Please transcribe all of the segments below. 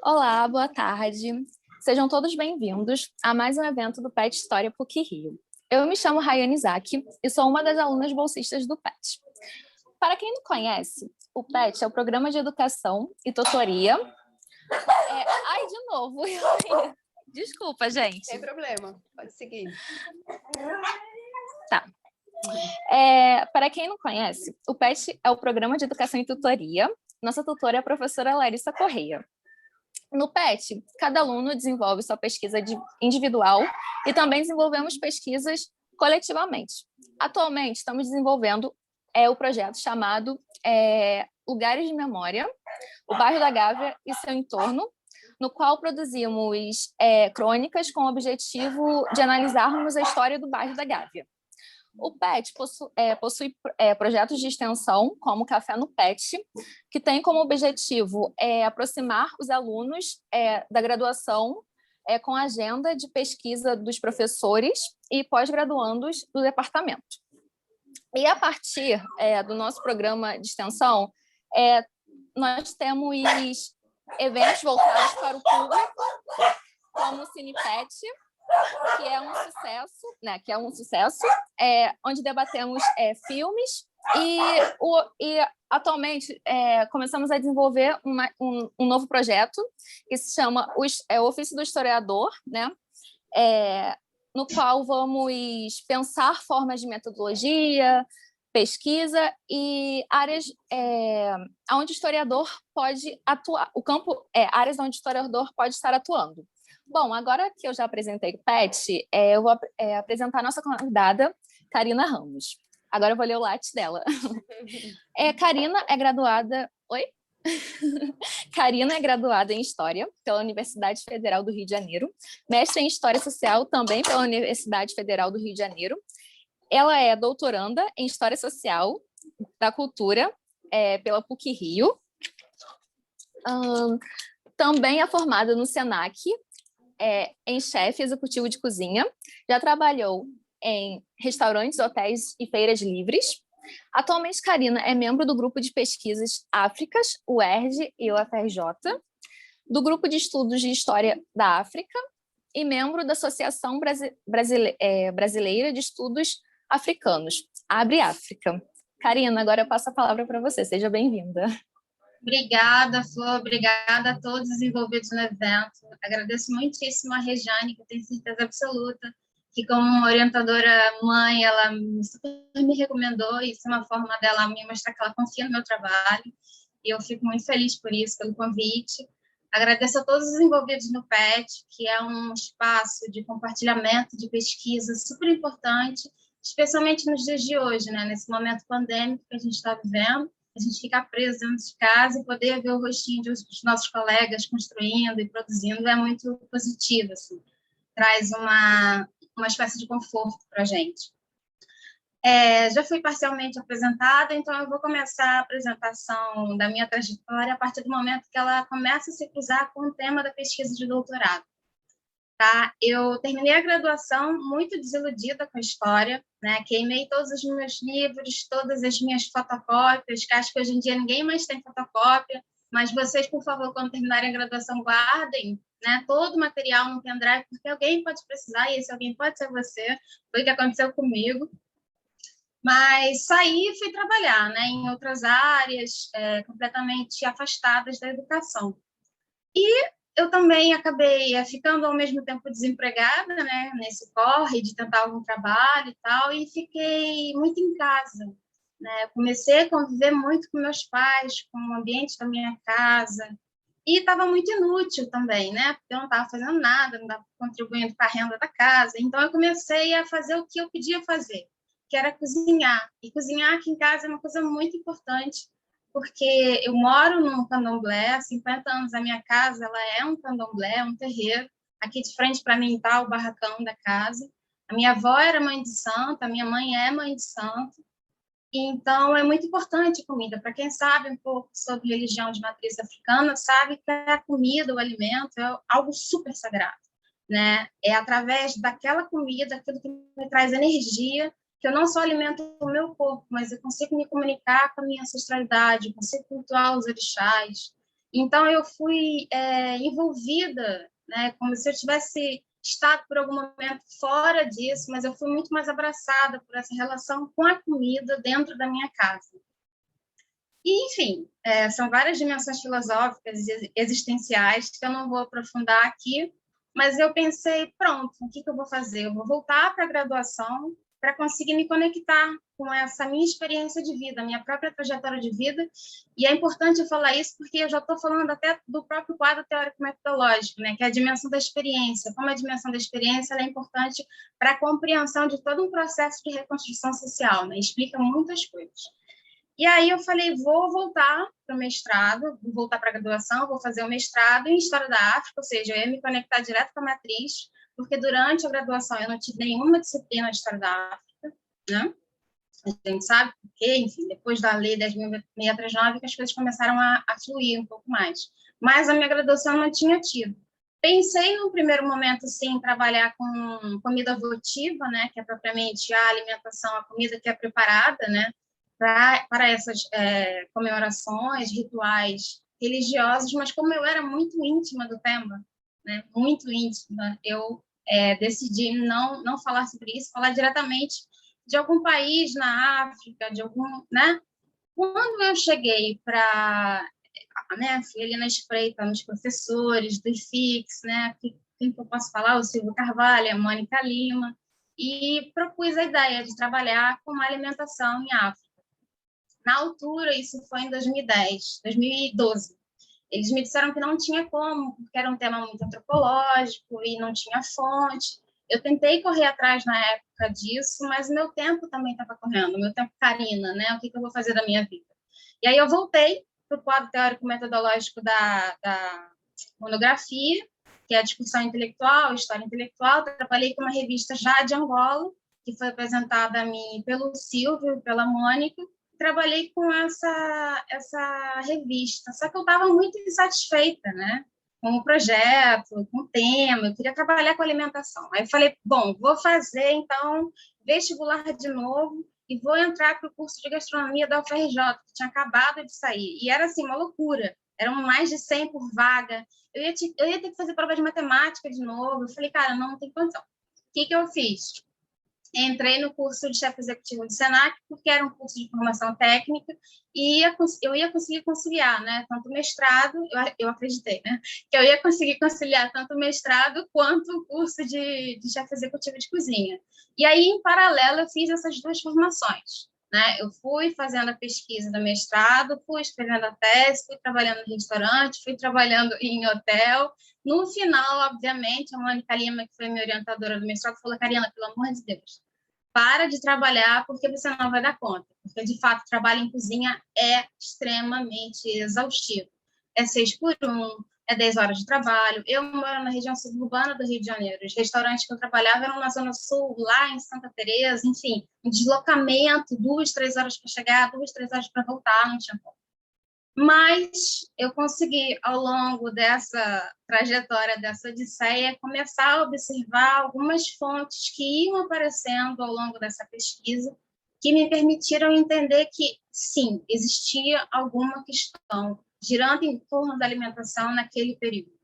Olá, boa tarde. Sejam todos bem-vindos a mais um evento do PET História PUC-Rio. Eu me chamo Rayane Isaac e sou uma das alunas bolsistas do PET. Para quem não conhece, o PET é o Programa de Educação e Tutoria... Ai, de novo! Desculpa, gente. Sem problema, pode seguir. Tá. Para quem não conhece, o PET é o Programa de Educação e Tutoria. Nossa tutora é a professora Larissa Correia. No PET, cada aluno desenvolve sua pesquisa individual e também desenvolvemos pesquisas coletivamente. Atualmente, estamos desenvolvendo o projeto chamado Lugares de Memória, o bairro da Gávea e seu entorno, no qual produzimos crônicas com o objetivo de analisarmos a história do bairro da Gávea. O PET possui projetos de extensão, como o Café no PET, que tem como objetivo aproximar os alunos da graduação com a agenda de pesquisa dos professores e pós-graduandos do departamento. E a partir do nosso programa de extensão, nós temos eventos voltados para o público, como o CinePet, que é um sucesso, onde debatemos filmes e atualmente começamos a desenvolver um novo projeto que se chama o Ofício do Historiador, né? No qual vamos pensar formas de metodologia, pesquisa e áreas onde o historiador pode atuar, áreas onde o historiador pode estar atuando. Bom, agora que eu já apresentei o PET, eu vou apresentar a nossa convidada, Karina Ramos. Agora eu vou ler o latte dela. Karina é graduada... Oi? Karina é graduada em História pela Universidade Federal do Rio de Janeiro, mestre em História Social também pela Universidade Federal do Rio de Janeiro. Ela é doutoranda em História Social da Cultura pela PUC-Rio. Também é formada no SENAC, em chefe executivo de cozinha, já trabalhou em restaurantes, hotéis e feiras livres. Atualmente, Karina é membro do grupo de pesquisas Áfricas, o UERJ e o UFRJ, do grupo de estudos de História da África e membro da Associação Brasileira de Estudos Africanos, Abre África. Karina, agora eu passo a palavra para você, seja bem-vinda. Obrigada, Flor, obrigada a todos os envolvidos no evento. Agradeço muitíssimo a Rejane, que eu tenho certeza absoluta que, como uma orientadora mãe, ela super me recomendou, e isso é uma forma dela me mostrar que ela confia no meu trabalho, e eu fico muito feliz por isso, pelo convite. Agradeço a todos os envolvidos no PET, que é um espaço de compartilhamento de pesquisa super importante, especialmente nos dias de hoje, né, nesse momento pandêmico que a gente está vivendo. A gente ficar preso dentro de casa e poder ver o rostinho dos nossos colegas construindo e produzindo é muito positivo, assim. Traz uma espécie de conforto para a gente. Já fui parcialmente apresentada, então eu vou começar a apresentação da minha trajetória a partir do momento que ela começa a se cruzar com o tema da pesquisa de doutorado. Tá? Eu terminei a graduação muito desiludida com a história, né? Queimei todos os meus livros, todas as minhas fotocópias, que acho que hoje em dia ninguém mais tem fotocópia, mas vocês, por favor, quando terminarem a graduação, guardem, né, todo o material no pendrive, porque alguém pode precisar, e esse alguém pode ser você, foi o que aconteceu comigo. Mas saí e fui trabalhar, né, em outras áreas, completamente afastadas da educação. E eu também acabei ficando ao mesmo tempo desempregada, né, nesse corre de tentar algum trabalho e tal, e fiquei muito em casa, né? Comecei a conviver muito com meus pais, com o ambiente da minha casa, e estava muito inútil também, né? Porque eu não estava fazendo nada, não estava contribuindo para a renda da casa. Então eu comecei a fazer o que eu podia fazer, que era cozinhar. E cozinhar aqui em casa é uma coisa muito importante, porque eu moro num candomblé, há 50 anos a minha casa ela é um candomblé, um terreiro. Aqui de frente para mim está o barracão da casa. A minha avó era mãe de santo, a minha mãe é mãe de santo. Então, é muito importante a comida. Para quem sabe um pouco sobre religião de matriz africana, sabe que a comida, o alimento, é algo super sagrado, né? É através daquela comida, aquilo que me traz energia, que eu não só alimento o meu corpo, mas eu consigo me comunicar com a minha ancestralidade, consigo cultuar os orixás. Então, eu fui envolvida, né, como se eu tivesse estado por algum momento fora disso, mas eu fui muito mais abraçada por essa relação com a comida dentro da minha casa. E, enfim, são várias dimensões filosóficas e existenciais que eu não vou aprofundar aqui, mas eu pensei, pronto, o que eu vou fazer? Eu vou voltar para a graduação para conseguir me conectar com essa minha experiência de vida, minha própria trajetória de vida, e é importante eu falar isso porque eu já estou falando até do próprio quadro teórico-metodológico, né, que é a dimensão da experiência. Como a dimensão da experiência ela é importante para a compreensão de todo um processo de reconstrução social, né, explica muitas coisas. E aí eu falei, vou voltar para o mestrado, vou voltar para a graduação, vou fazer o mestrado em História da África, ou seja, eu ia me conectar direto com a matriz, porque durante a graduação eu não tive nenhuma disciplina de História da África, né? A gente sabe porque, enfim, depois da Lei 10.639, que as coisas começaram a fluir um pouco mais. Mas a minha graduação eu não tinha tido. Pensei, no primeiro momento, sim, em trabalhar com comida votiva, né, que é propriamente a alimentação, a comida que é preparada, né, para essas comemorações, rituais religiosos, mas como eu era muito íntima do tema, né, muito íntima, eu decidi não falar sobre isso, falar diretamente de algum país na África, de algum, né? Quando eu cheguei para, né, fui ali na espreita nos professores do IFIX, né, quem que eu posso falar? O Silvio Carvalho, a Mônica Lima, e propus a ideia de trabalhar com uma alimentação em África. Na altura, isso foi em 2012. Eles me disseram que não tinha como, porque era um tema muito antropológico e não tinha fonte. Eu tentei correr atrás na época disso, mas o meu tempo também estava correndo, o meu tempo carina, né? O que eu vou fazer da minha vida? E aí eu voltei para o quadro teórico-metodológico da monografia, que é a discussão intelectual, história intelectual. Trabalhei com uma revista já de Angola, que foi apresentada a mim pelo Silvio, pela Mônica. Trabalhei com essa revista, só que eu estava muito insatisfeita, né? Com o projeto, com o tema, eu queria trabalhar com alimentação. Aí eu falei, bom, vou fazer, então, vestibular de novo e vou entrar para o curso de gastronomia da UFRJ, que tinha acabado de sair. E era, assim, uma loucura. Eram mais de 100 por vaga. Eu ia ter que fazer prova de matemática de novo. Eu falei, cara, não tem condição. O que eu fiz? Entrei no curso de chefe executivo do Senac, porque era um curso de formação técnica, e eu ia conseguir conciliar, né, tanto o mestrado, eu acreditei, né, que eu ia conseguir conciliar tanto o mestrado quanto o curso de chefe executivo de cozinha. E aí, em paralelo, eu fiz essas duas formações, né, eu fui fazendo a pesquisa do mestrado, fui escrevendo a tese, fui trabalhando em restaurante, fui trabalhando em hotel. No final, obviamente, a Mônica Lima, que foi minha orientadora do mestrado, falou, Karina, pelo amor de Deus, para de trabalhar porque você não vai dar conta. Porque, de fato, o trabalho em cozinha é extremamente exaustivo. É 6x1, é 10 horas de trabalho. Eu moro na região suburbana do Rio de Janeiro. Os restaurantes que eu trabalhava eram na Zona Sul, lá em Santa Teresa, enfim, um deslocamento, 2, 3 horas para chegar, 2, 3 horas para voltar, não tinha como. Mas eu consegui, ao longo dessa trajetória, dessa odisseia, começar a observar algumas fontes que iam aparecendo ao longo dessa pesquisa, que me permitiram entender que, sim, existia alguma questão girando em torno da alimentação naquele período.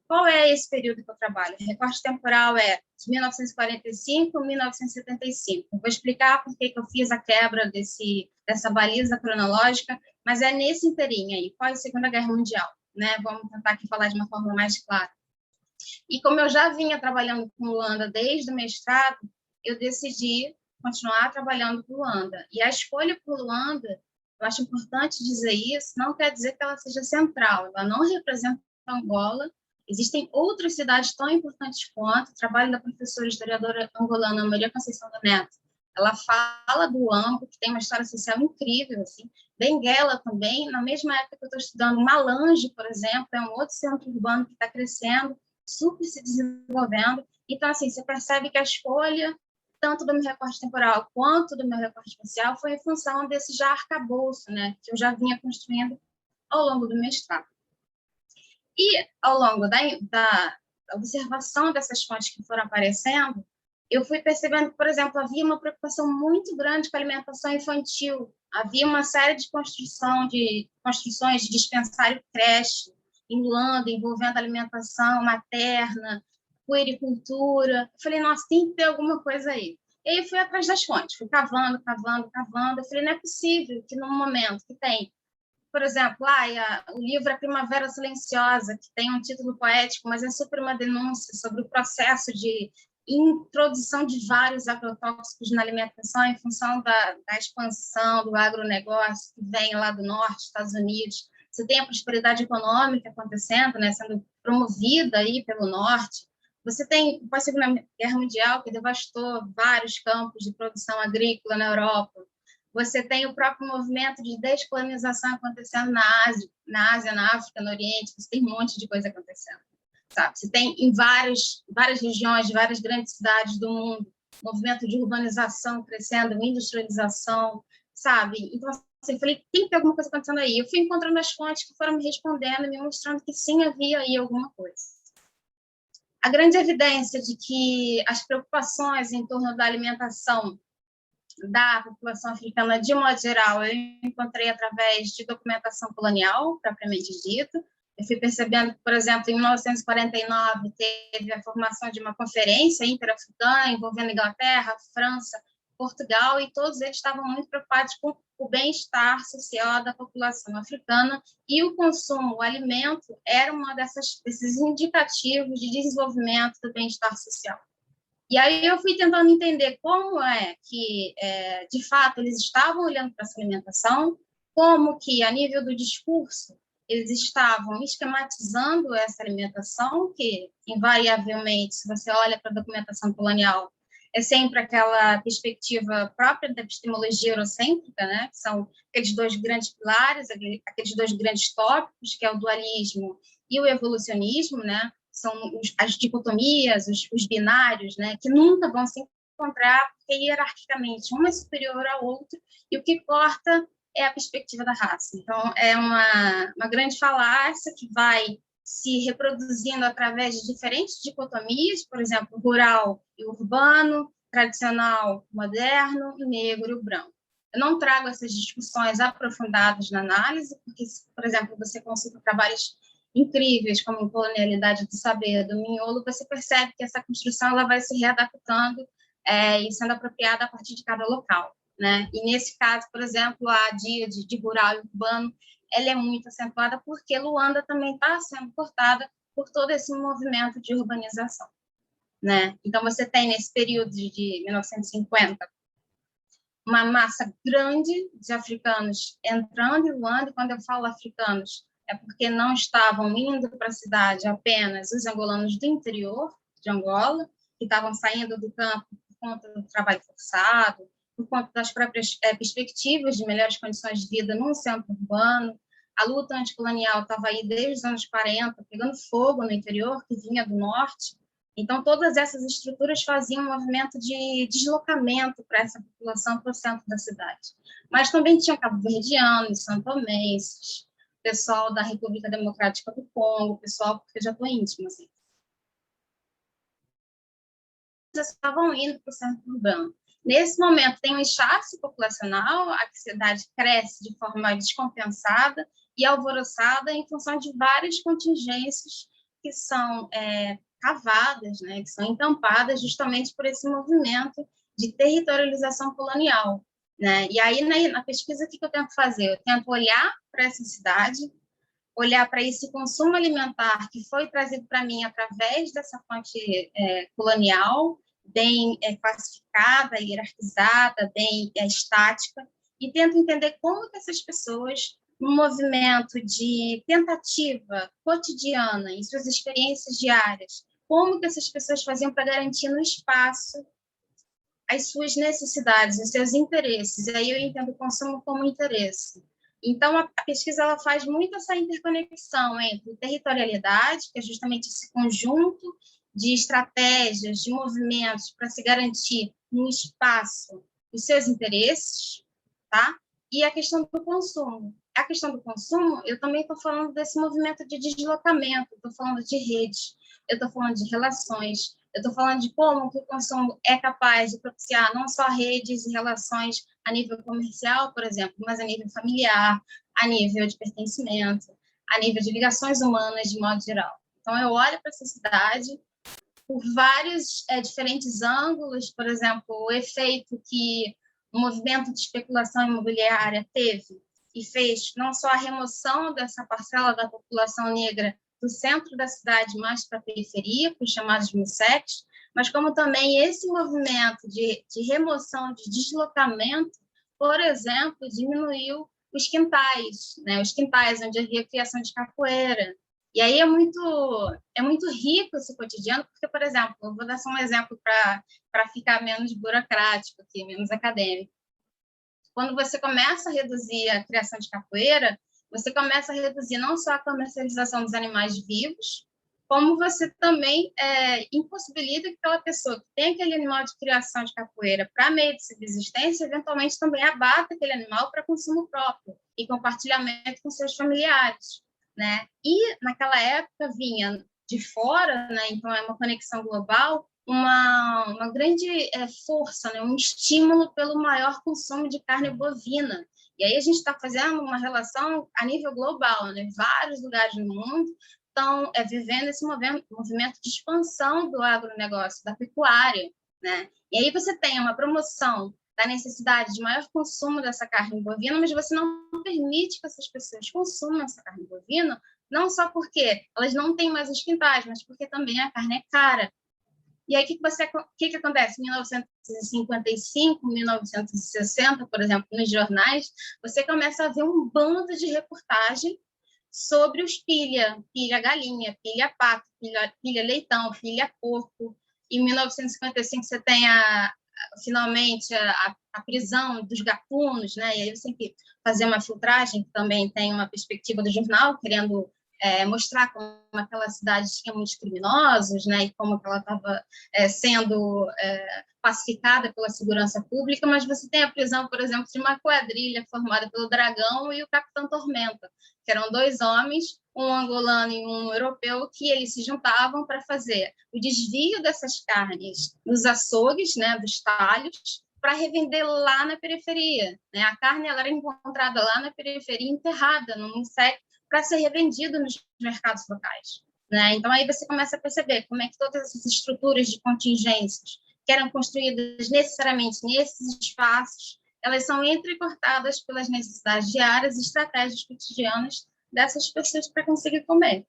Qual é esse período que eu trabalho? O recorte temporal é de 1945 a 1975. Eu vou explicar por que eu fiz a quebra dessa baliza cronológica, mas é nesse inteirinho aí, pós-Segunda Guerra Mundial, né? Vamos tentar aqui falar de uma forma mais clara. E como eu já vinha trabalhando com Luanda desde o mestrado, eu decidi continuar trabalhando com Luanda. E a escolha por Luanda, eu acho importante dizer isso, não quer dizer que ela seja central, ela não representa Angola. Existem outras cidades tão importantes quanto. O trabalho da professora historiadora angolana Maria Conceição do Neto, ela fala do Ambo, que tem uma história social incrível, assim. Benguela também, na mesma época que eu estou estudando, Malange, por exemplo, é um outro centro urbano que está crescendo, super se desenvolvendo. Então, assim, você percebe que a escolha, tanto do meu recorte temporal quanto do meu recorte espacial, foi em função desse já arcabouço, né, que eu já vinha construindo ao longo do mestrado. E, ao longo da observação dessas fontes que foram aparecendo, eu fui percebendo que, por exemplo, havia uma preocupação muito grande com a alimentação infantil. Havia uma série de construções de dispensário creche, em Luanda, envolvendo alimentação materna, puericultura. Eu falei, nossa, tem que ter alguma coisa aí. E aí eu fui atrás das fontes, fui cavando, cavando, cavando. Eu falei, não é possível que num momento que tem, por exemplo, o livro A Primavera Silenciosa, que tem um título poético, mas é super uma denúncia sobre o processo de introdução de vários agrotóxicos na alimentação em função da expansão do agronegócio que vem lá do norte, Estados Unidos. Você tem a prosperidade econômica acontecendo, né, sendo promovida aí pelo norte. Você tem a Segunda Guerra Mundial, que devastou vários campos de produção agrícola na Europa. Você tem o próprio movimento de descolonização acontecendo na Ásia, na África, no Oriente. Você tem um monte de coisa acontecendo. Sabe? Você tem em várias regiões, várias grandes cidades do mundo, movimento de urbanização crescendo, industrialização, sabe? Então, assim, eu falei, tem que ter alguma coisa acontecendo aí. Eu fui encontrando as fontes que foram me respondendo, me mostrando que sim, havia aí alguma coisa. A grande evidência de que as preocupações em torno da alimentação da população africana, de modo geral, eu encontrei através de documentação colonial, propriamente dita. Eu fui percebendo que, por exemplo, em 1949, teve a formação de uma conferência interafricana envolvendo Inglaterra, França, Portugal, e todos eles estavam muito preocupados com o bem-estar social da população africana, e o consumo, o alimento, era uma desses indicativos de desenvolvimento do bem-estar social. E aí eu fui tentando entender como é que, de fato, eles estavam olhando para essa alimentação, como que, a nível do discurso, eles estavam esquematizando essa alimentação, que, invariavelmente, se você olha para a documentação colonial, é sempre aquela perspectiva própria da epistemologia eurocêntrica, né? Que são aqueles dois grandes pilares, aqueles dois grandes tópicos, que é o dualismo e o evolucionismo, né? São as dicotomias, os binários, né? Que nunca vão se encontrar, porque hierarquicamente um é superior ao outro, e o que corta é a perspectiva da raça. Então, é uma grande falácia que vai se reproduzindo através de diferentes dicotomias, por exemplo, rural e urbano, tradicional, moderno, e negro e branco. Eu não trago essas discussões aprofundadas na análise, porque, por exemplo, você consulta trabalhos incríveis, como em Colonialidade do Saber, do Mignolo, você percebe que essa construção ela vai se readaptando e sendo apropriada a partir de cada local, né? E nesse caso, por exemplo, a díade de rural e urbano, ela é muito acentuada porque Luanda também está sendo cortada por todo esse movimento de urbanização, né? Então, você tem, nesse período de 1950, uma massa grande de africanos entrando em Luanda, e quando eu falo africanos, é porque não estavam indo para a cidade apenas os angolanos do interior de Angola, que estavam saindo do campo por conta do trabalho forçado, por conta das próprias perspectivas de melhores condições de vida no centro urbano. A luta anticolonial estava aí desde os anos 40, pegando fogo no interior, que vinha do norte. Então, todas essas estruturas faziam um movimento de deslocamento para essa população para o centro da cidade. Mas também tinham cabo-verdianos, santomenses, pessoal da República Democrática do Congo, pessoal, porque eu já estou íntima, assim. Eles estavam indo para o centro urbano. Nesse momento, tem um inchaço populacional, a cidade cresce de forma descompensada e alvoroçada em função de várias contingências que são cavadas, né, que são encampadas justamente por esse movimento de territorialização colonial, né? E aí, na pesquisa, o que eu tento fazer? Eu tento olhar para essa cidade, olhar para esse consumo alimentar que foi trazido para mim através dessa fonte colonial, bem classificada, hierarquizada, bem estática, e tento entender como que essas pessoas, num movimento de tentativa cotidiana, em suas experiências diárias, como que essas pessoas faziam para garantir no espaço as suas necessidades, os seus interesses. E aí eu entendo o consumo como interesse. Então, a pesquisa ela faz muito essa interconexão entre territorialidade, que é justamente esse conjunto de estratégias, de movimentos para se garantir no espaço os seus interesses, tá? E a questão do consumo. A questão do consumo, eu também estou falando desse movimento de deslocamento, estou falando de redes, eu estou falando de relações, eu estou falando de como que o consumo é capaz de propiciar não só redes e relações a nível comercial, por exemplo, mas a nível familiar, a nível de pertencimento, a nível de ligações humanas de modo geral. Então, eu olho para essa cidade por vários diferentes ângulos, por exemplo, o efeito que o movimento de especulação imobiliária teve e fez não só a remoção dessa parcela da população negra do centro da cidade mais para a periferia, para os chamados MISETs, mas como também esse movimento de remoção, de deslocamento, por exemplo, diminuiu os quintais, né? Os quintais onde havia criação de capoeira. E aí é muito rico esse cotidiano, porque, por exemplo, eu vou dar só um exemplo para ficar menos burocrático aqui, menos acadêmico. Quando você começa a reduzir a criação de capoeira, você começa a reduzir não só a comercialização dos animais vivos, como você também impossibilita que aquela pessoa que tem aquele animal de criação de capoeira para meio de subsistência, eventualmente também abata aquele animal para consumo próprio e compartilhamento com seus familiares, né? E naquela época vinha de fora, né? Então é uma conexão global, uma grande força, né? Um estímulo pelo maior consumo de carne bovina. E aí a gente está fazendo uma relação a nível global, né? Vários lugares do mundo estão vivendo esse movimento de expansão do agronegócio, da pecuária, né? E aí você tem uma promoção da necessidade de maior consumo dessa carne bovina, mas você não permite que essas pessoas consumam essa carne bovina, não só porque elas não têm mais os quintais, mas porque também a carne é cara. E aí, o que acontece? Em 1955, 1960, por exemplo, nos jornais, você começa a ver um bando de reportagem sobre os pilha galinha, pilha pato, pilha leitão, pilha porco. Em 1955, você tem finalmente a prisão dos gapunos, né? E aí você tem que fazer uma filtragem, que também tem uma perspectiva do jornal, querendo mostrar como aquela cidade tinha muitos criminosos, né, e como ela estava sendo pacificada pela segurança pública, mas você tem a prisão, por exemplo, de uma quadrilha formada pelo Dragão e o Capitão Tormenta, que eram dois homens, um angolano e um europeu, que eles se juntavam para fazer o desvio dessas carnes nos açougues, né, dos talhos, para revender lá na periferia, né? A carne ela era encontrada lá na periferia, enterrada num inseto, para ser revendido nos mercados locais, né? Então, aí você começa a perceber como é que todas essas estruturas de contingências que eram construídas necessariamente nesses espaços, elas são entrecortadas pelas necessidades diárias e estratégias cotidianas dessas pessoas para conseguir comer.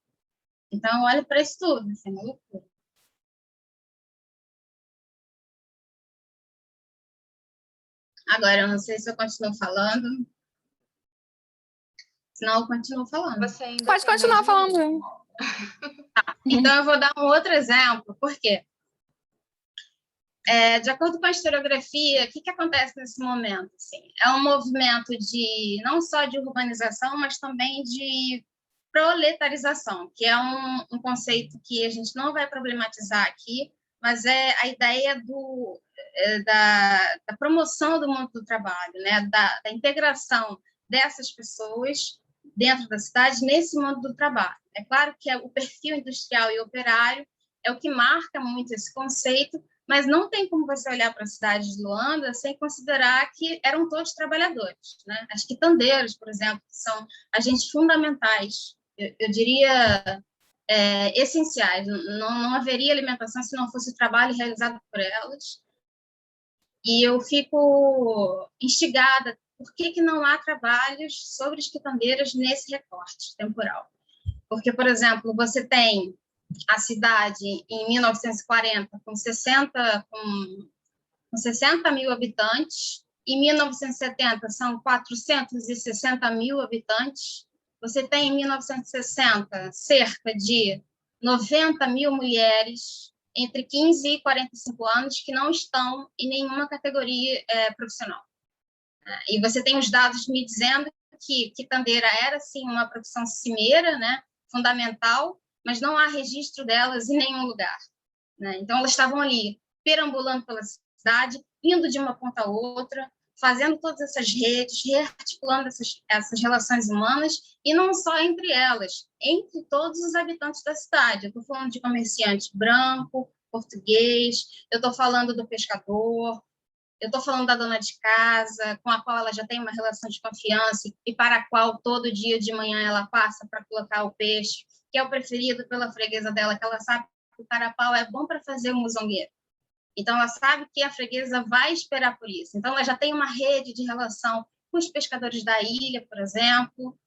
Então, olha para isso tudo, isso é uma loucura. Agora, eu não sei se eu continuo falando. Senão eu continuo falando. Pode continuar falando. Então, eu vou dar um outro exemplo. Por quê? De acordo com a historiografia, o que acontece nesse momento? Assim, é um movimento não só de urbanização, mas também de proletarização, que é um conceito que a gente não vai problematizar aqui, mas é a ideia da promoção do mundo do trabalho, né? da integração dessas pessoas dentro da cidade nesse mundo do trabalho. É claro que o perfil industrial e operário é o que marca muito esse conceito, mas não tem como você olhar para a cidade de Luanda sem considerar que eram todos trabalhadores, né? As quitandeiras, por exemplo, são agentes fundamentais, eu diria essenciais. Não haveria alimentação se não fosse o trabalho realizado por elas. E eu fico instigada, por que não há trabalhos sobre as quitandeiras nesse recorte temporal? Porque, por exemplo, você tem a cidade em 1940 com 60 mil habitantes, em 1970 são 460 mil habitantes, você tem em 1960 cerca de 90 mil mulheres entre 15 e 45 anos que não estão em nenhuma categoria profissional. E você tem os dados me dizendo que quitandeira era, sim, uma profissão cimeira, né, fundamental, mas não há registro delas em nenhum lugar, né? Então, elas estavam ali, perambulando pela cidade, indo de uma ponta a outra, fazendo todas essas redes, rearticulando essas relações humanas, e não só entre elas, entre todos os habitantes da cidade. Eu estou falando de comerciante branco, português, eu estou falando do pescador, eu estou falando da dona de casa, com a qual ela já tem uma relação de confiança e para a qual todo dia de manhã ela passa para colocar o peixe, que é o preferido pela freguesa dela, que ela sabe que o carapau é bom para fazer o muzongueiro. Então, ela sabe que a freguesa vai esperar por isso. Então, ela já tem uma rede de relação com os pescadores da ilha, por exemplo,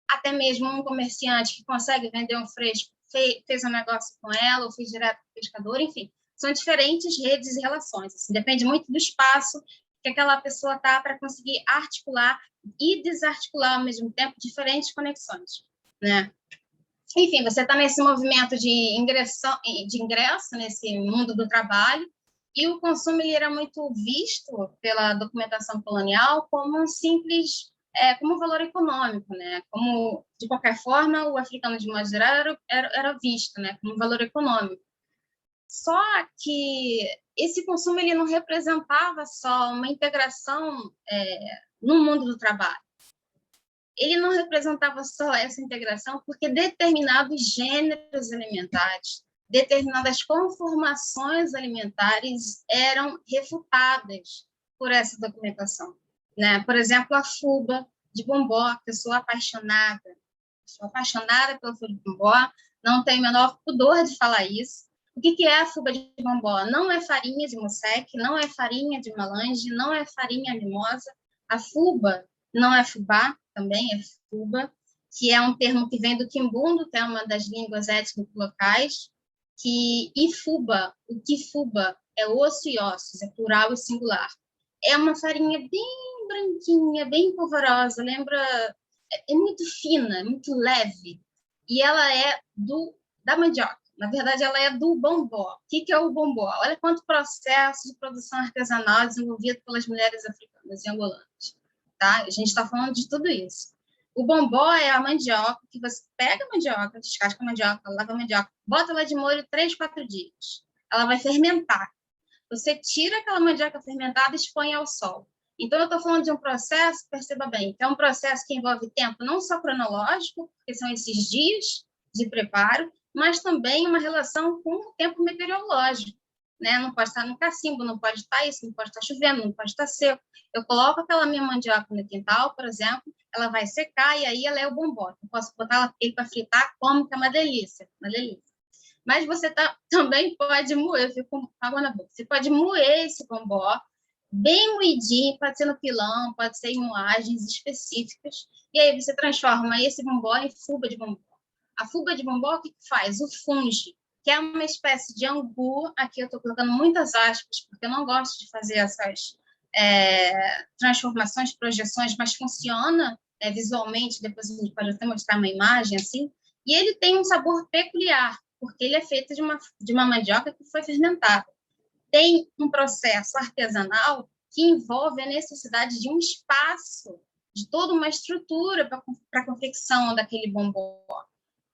até mesmo um comerciante que consegue vender um fresco, fez um negócio com ela, ou fez direto com o pescador, enfim. São diferentes redes e relações. Assim, depende muito do espaço que aquela pessoa está para conseguir articular e desarticular ao mesmo tempo diferentes conexões, né? Enfim, você está nesse movimento de ingresso nesse mundo do trabalho, e o consumo ele era muito visto pela documentação colonial como um simples, como um valor econômico, né? Como, de qualquer forma, o africano, de modo geral, era visto, né? Como um valor econômico. Só que esse consumo ele não representava só uma integração no mundo do trabalho. Ele não representava só essa integração, porque determinados gêneros alimentares, determinadas conformações alimentares eram refutadas por essa documentação, né? Por exemplo, a fuba de bombó, que eu sou apaixonada pela fuba de bombó, não tenho o menor pudor de falar isso. O que é a fuba de bombó? Não é farinha de moceque, não é farinha de melange, não é farinha mimosa. A fuba não é fubá, também é fuba, que é um termo que vem do quimbundo, que é uma das línguas étnicas locais, e fuba, o que fuba é osso e ossos, é plural e singular. É uma farinha bem branquinha, bem polvorosa, lembra, é muito fina, é muito leve, e ela é da mandioca. Na verdade, ela é do bombó. O que é o bombó? Olha quanto processo de produção artesanal desenvolvido pelas mulheres africanas e angolanas. Tá? A gente está falando de tudo isso. O bombó é a mandioca, que você pega a mandioca, descasca a mandioca, lava a mandioca, bota ela de molho 3, 4 dias. Ela vai fermentar. Você tira aquela mandioca fermentada e expõe ao sol. Então, eu estou falando de um processo, perceba bem, que é um processo que envolve tempo não só cronológico, porque são esses dias de preparo, mas também uma relação com o tempo meteorológico. Né? Não pode estar no cacimbo, não pode estar isso, não pode estar chovendo, não pode estar seco. Eu coloco aquela minha mandioca no quintal, por exemplo, ela vai secar e aí ela é o bombó. Eu posso botar ele para fritar, como que é uma delícia, uma delícia. Mas você também pode moer, eu fico com água na boca. Você pode moer esse bombó bem moidinho, pode ser no pilão, pode ser em moagens específicas, e aí você transforma esse bombó em fuba de bombó. A fuba de bombó, o que faz? O funge, que é uma espécie de angu, aqui eu estou colocando muitas aspas, porque eu não gosto de fazer essas transformações, projeções, mas funciona visualmente, depois a gente pode até mostrar uma imagem assim, e ele tem um sabor peculiar, porque ele é feito de uma mandioca que foi fermentada. Tem um processo artesanal que envolve a necessidade de um espaço, de toda uma estrutura para a confecção daquele bombom,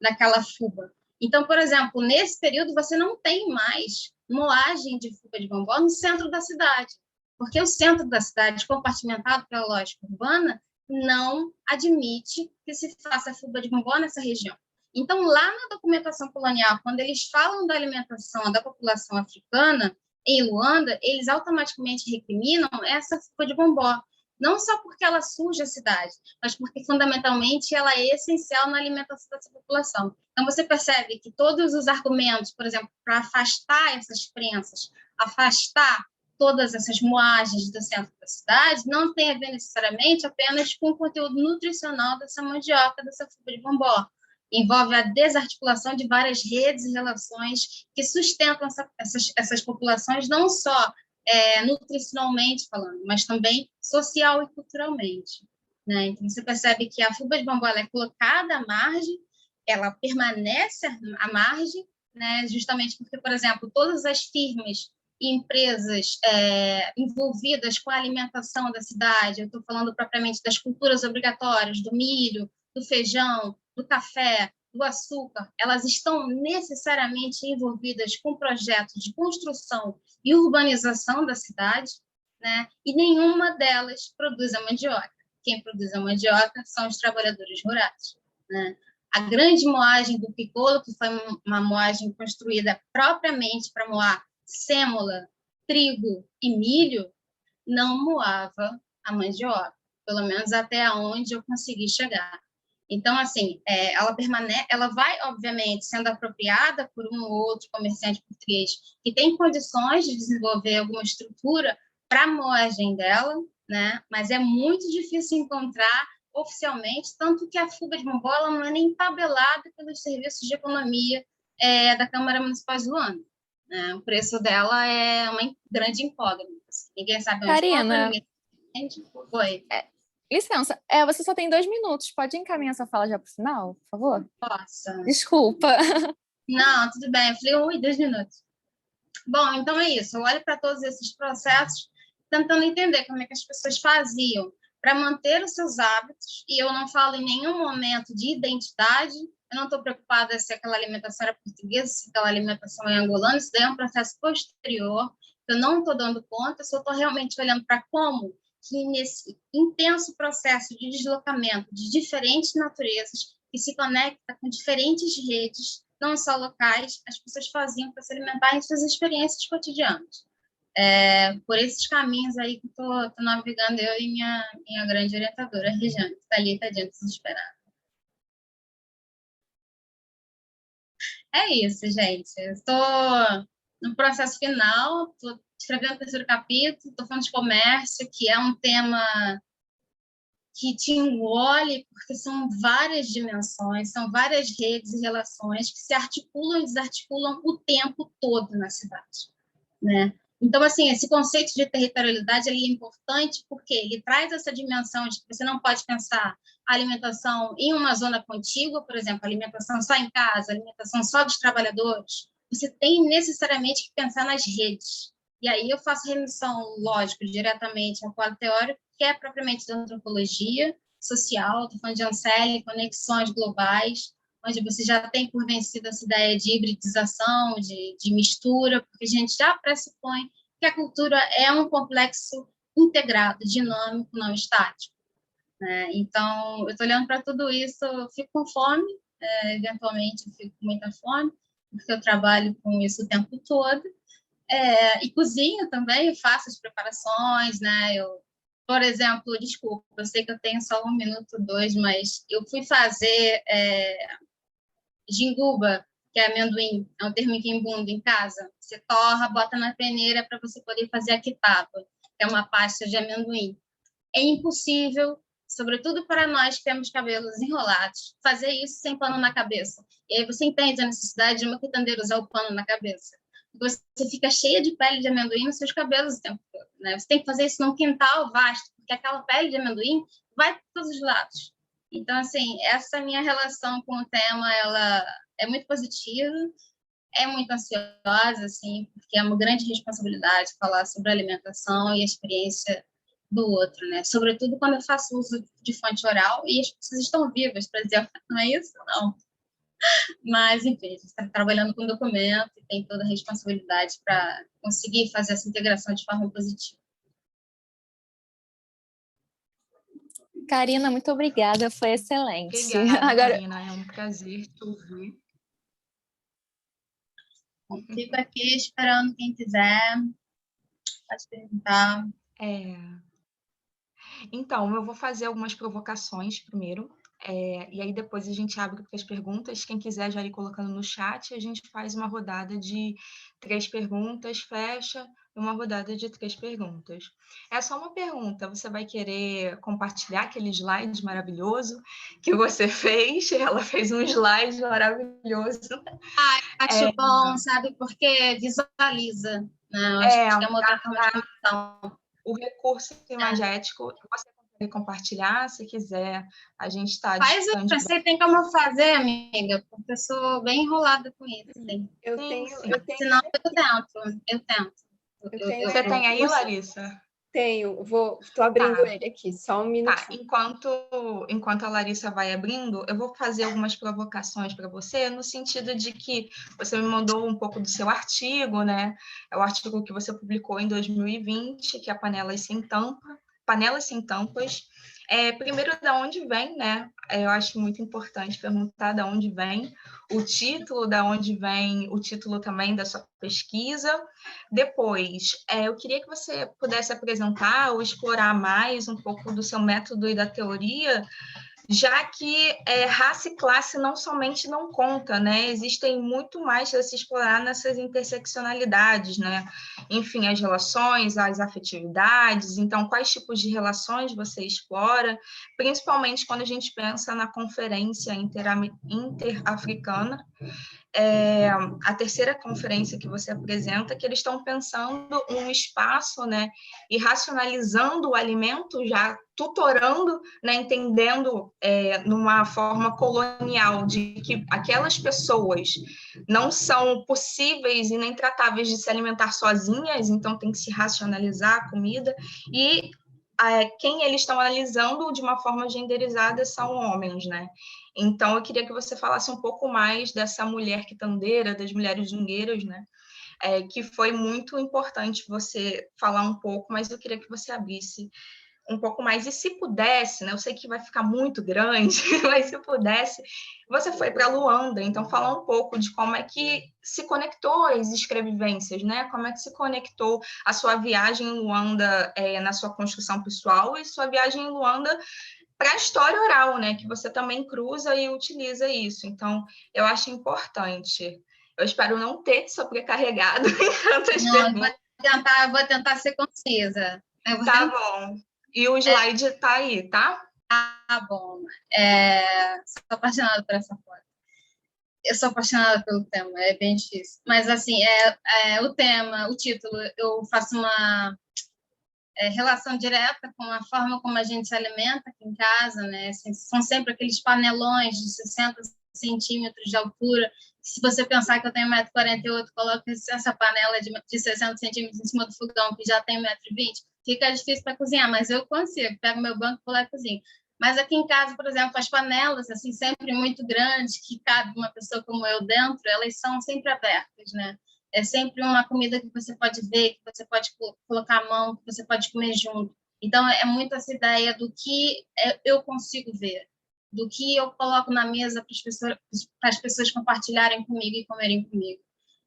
daquela fuba. Então, por exemplo, nesse período você não tem mais moagem de fuba de bombom no centro da cidade, porque o centro da cidade, compartimentado pela lógica urbana, não admite que se faça fuba de bombom nessa região. Então, lá na documentação colonial, quando eles falam da alimentação da população africana, em Luanda, eles automaticamente recriminam essa fuba de bombom, não só porque ela suja a cidade, mas porque, fundamentalmente, ela é essencial na alimentação dessa população. Então, você percebe que todos os argumentos, por exemplo, para afastar essas crenças, afastar todas essas moagens do centro da cidade, não tem a ver necessariamente apenas com o conteúdo nutricional dessa mandioca, dessa fuba de bombom. Envolve a desarticulação de várias redes e relações que sustentam essas populações, não só nutricionalmente falando, mas também social e culturalmente. Né? Então, você percebe que a fuba de bombom é colocada à margem, ela permanece à margem, né? Justamente porque, por exemplo, todas as firmas e empresas envolvidas com a alimentação da cidade, eu estou falando propriamente das culturas obrigatórias, do milho, do feijão, do café, do açúcar, elas estão necessariamente envolvidas com projetos de construção e urbanização da cidade, né? E nenhuma delas produz a mandioca. Quem produz a mandioca são os trabalhadores rurais, né? A grande moagem do piccolo, que foi uma moagem construída propriamente para moar sêmola, trigo e milho, não moava a mandioca, pelo menos até onde eu consegui chegar. Então, assim, ela vai, obviamente, sendo apropriada por um ou outro comerciante português que tem condições de desenvolver alguma estrutura para a moagem dela, né? Mas é muito difícil encontrar oficialmente, tanto que a fuga de bambola não é nem tabelada pelos serviços de economia da Câmara Municipal de Luanda, né? O preço dela é uma grande incógnita. Ninguém sabe onde compra, Karina, ninguém entende. Oi, licença, você só tem 2 minutos. Pode encaminhar essa fala já para o final, por favor? posso? Desculpa. Não, tudo bem, eu falei 1 e 2 minutos. Bom, então é isso. Eu olho para todos esses processos, tentando entender como é que as pessoas faziam para manter os seus hábitos, e eu não falo em nenhum momento de identidade, eu não estou preocupada se aquela alimentação era portuguesa, se aquela alimentação é angolana, isso daí é um processo posterior, eu não estou dando conta, eu só estou realmente olhando para como que nesse intenso processo de deslocamento de diferentes naturezas, que se conecta com diferentes redes, não só locais, as pessoas faziam para se alimentar em suas experiências cotidianas. Por esses caminhos aí que estou navegando eu e minha grande orientadora, Regiane, que está ali, tadinha, desesperada. É isso, gente. Estou no processo final, estou escrevendo o 3º capítulo, estou falando de comércio, que é um tema que te engole, porque são várias dimensões, são várias redes e relações que se articulam e desarticulam o tempo todo na cidade, né? Então, assim, esse conceito de territorialidade ele é importante porque ele traz essa dimensão de que você não pode pensar a alimentação em uma zona contígua, por exemplo, alimentação só em casa, alimentação só dos trabalhadores. Você tem necessariamente que pensar nas redes. E aí eu faço remissão, lógico, diretamente ao quadro teórico, que é propriamente da antropologia social, estou falando de Anselli, conexões globais, onde você já tem por vencido essa ideia de hibridização, de mistura, porque a gente já pressupõe que a cultura é um complexo integrado, dinâmico, não estático, né? Então, eu estou olhando para tudo isso, eu fico com fome, eventualmente eu fico com muita fome, porque eu trabalho com isso o tempo todo, e cozinho também, faço as preparações, né? Por exemplo, desculpa, eu sei que eu tenho só 1 minuto, 2, mas eu fui fazer jinguba, que é amendoim, é um termo quimbundo em casa. Você torra, bota na peneira para você poder fazer a quitapa, que é uma pasta de amendoim. É impossível, sobretudo para nós que temos cabelos enrolados, fazer isso sem pano na cabeça. E aí você entende a necessidade de uma quitandeira usar o pano na cabeça. Você fica cheia de pele de amendoim nos seus cabelos o tempo todo, né? Você tem que fazer isso num quintal vasto, porque aquela pele de amendoim vai para todos os lados. Então, assim, essa minha relação com o tema, ela é muito positiva, é muito ansiosa, assim, porque é uma grande responsabilidade falar sobre a alimentação e a experiência do outro, né? Sobretudo quando eu faço uso de fonte oral e as pessoas estão vivas para dizer, não é isso? Não. Mas, enfim, a gente está trabalhando com documento e tem toda a responsabilidade para conseguir fazer essa integração de forma positiva. Karina, muito obrigada, foi excelente. Obrigada, Agora, Karina, é um prazer te ouvir. Fico aqui esperando quem quiser, pode perguntar. Então, eu vou fazer algumas provocações primeiro, e aí depois a gente abre para as perguntas. Quem quiser já ir colocando no chat, a gente faz uma rodada de 3 perguntas, fecha, uma rodada de 3 perguntas. É só uma pergunta, você vai querer compartilhar aquele slide maravilhoso que você fez? Ela fez um slide maravilhoso. Acho bom, sabe, porque visualiza, né? Acho que é uma outra forma de conexão. O recurso imagético, você consegue compartilhar, se quiser, a gente está disponibilizando. Você tem como fazer, amiga? Porque eu sou bem enrolada com isso. Assim. Eu tenho. Senão eu tento. Você tem aí, Larissa? Tenho, estou abrindo ele aqui, só 1 minuto. Tá, enquanto a Larissa vai abrindo, eu vou fazer algumas provocações para você, no sentido de que você me mandou um pouco do seu artigo, né? É o artigo que você publicou em 2020, que é Panelas Sem Tampas. Primeiro, da onde vem, né? Eu acho muito importante perguntar da onde vem o título, da onde vem o título também da sua pesquisa. Depois, eu queria que você pudesse apresentar ou explorar mais um pouco do seu método e da teoria, já que raça e classe não somente não conta, né? Existem muito mais a se explorar nessas interseccionalidades, né? Enfim, as relações, as afetividades. Então, quais tipos de relações você explora? Principalmente quando a gente pensa na Conferência Interafricana, a terceira conferência que você apresenta, que eles estão pensando um espaço, né, e racionalizando o alimento, já tutorando, né, entendendo numa forma colonial de que aquelas pessoas não são possíveis e nem tratáveis de se alimentar sozinhas, então tem que se racionalizar a comida, e quem eles estão analisando de uma forma genderizada são homens, né? Então, eu queria que você falasse um pouco mais dessa mulher quitandeira, das mulheres jungueiras, né? Que foi muito importante você falar um pouco, mas eu queria que você abrisse um pouco mais. E se pudesse, né? Eu sei que vai ficar muito grande, mas se pudesse, você foi para Luanda, então falar um pouco de como é que se conectou as escrevivências, né? Como é que se conectou a sua viagem em Luanda na sua construção pessoal e sua viagem em Luanda para a história oral, né? Que você também cruza e utiliza isso. Então, eu acho importante. Eu espero não ter te sobrecarregado em tantas Não, perguntas. vou tentar ser concisa. Tá bom. E o slide está aí, tá? Tá bom. Sou apaixonada por essa foto. Eu sou apaixonada pelo tema, é bem difícil. Mas, assim, o tema, o título, eu faço uma relação direta com a forma como a gente se alimenta aqui em casa, né? Assim, são sempre aqueles panelões de 60 centímetros de altura. Se você pensar que eu tenho 1,48 m, coloca essa panela de 60 centímetros em cima do fogão, que já tem 1,20 m, fica difícil para cozinhar, mas eu consigo. Pego meu banco, vou lá e cozinho. Mas aqui em casa, por exemplo, as panelas, assim, sempre muito grandes, que cabe uma pessoa como eu dentro, elas são sempre abertas, né? É sempre uma comida que você pode ver, que você pode colocar a mão, que você pode comer junto. Então, é muito essa ideia do que eu consigo ver, do que eu coloco na mesa para as pessoas compartilharem comigo e comerem comigo.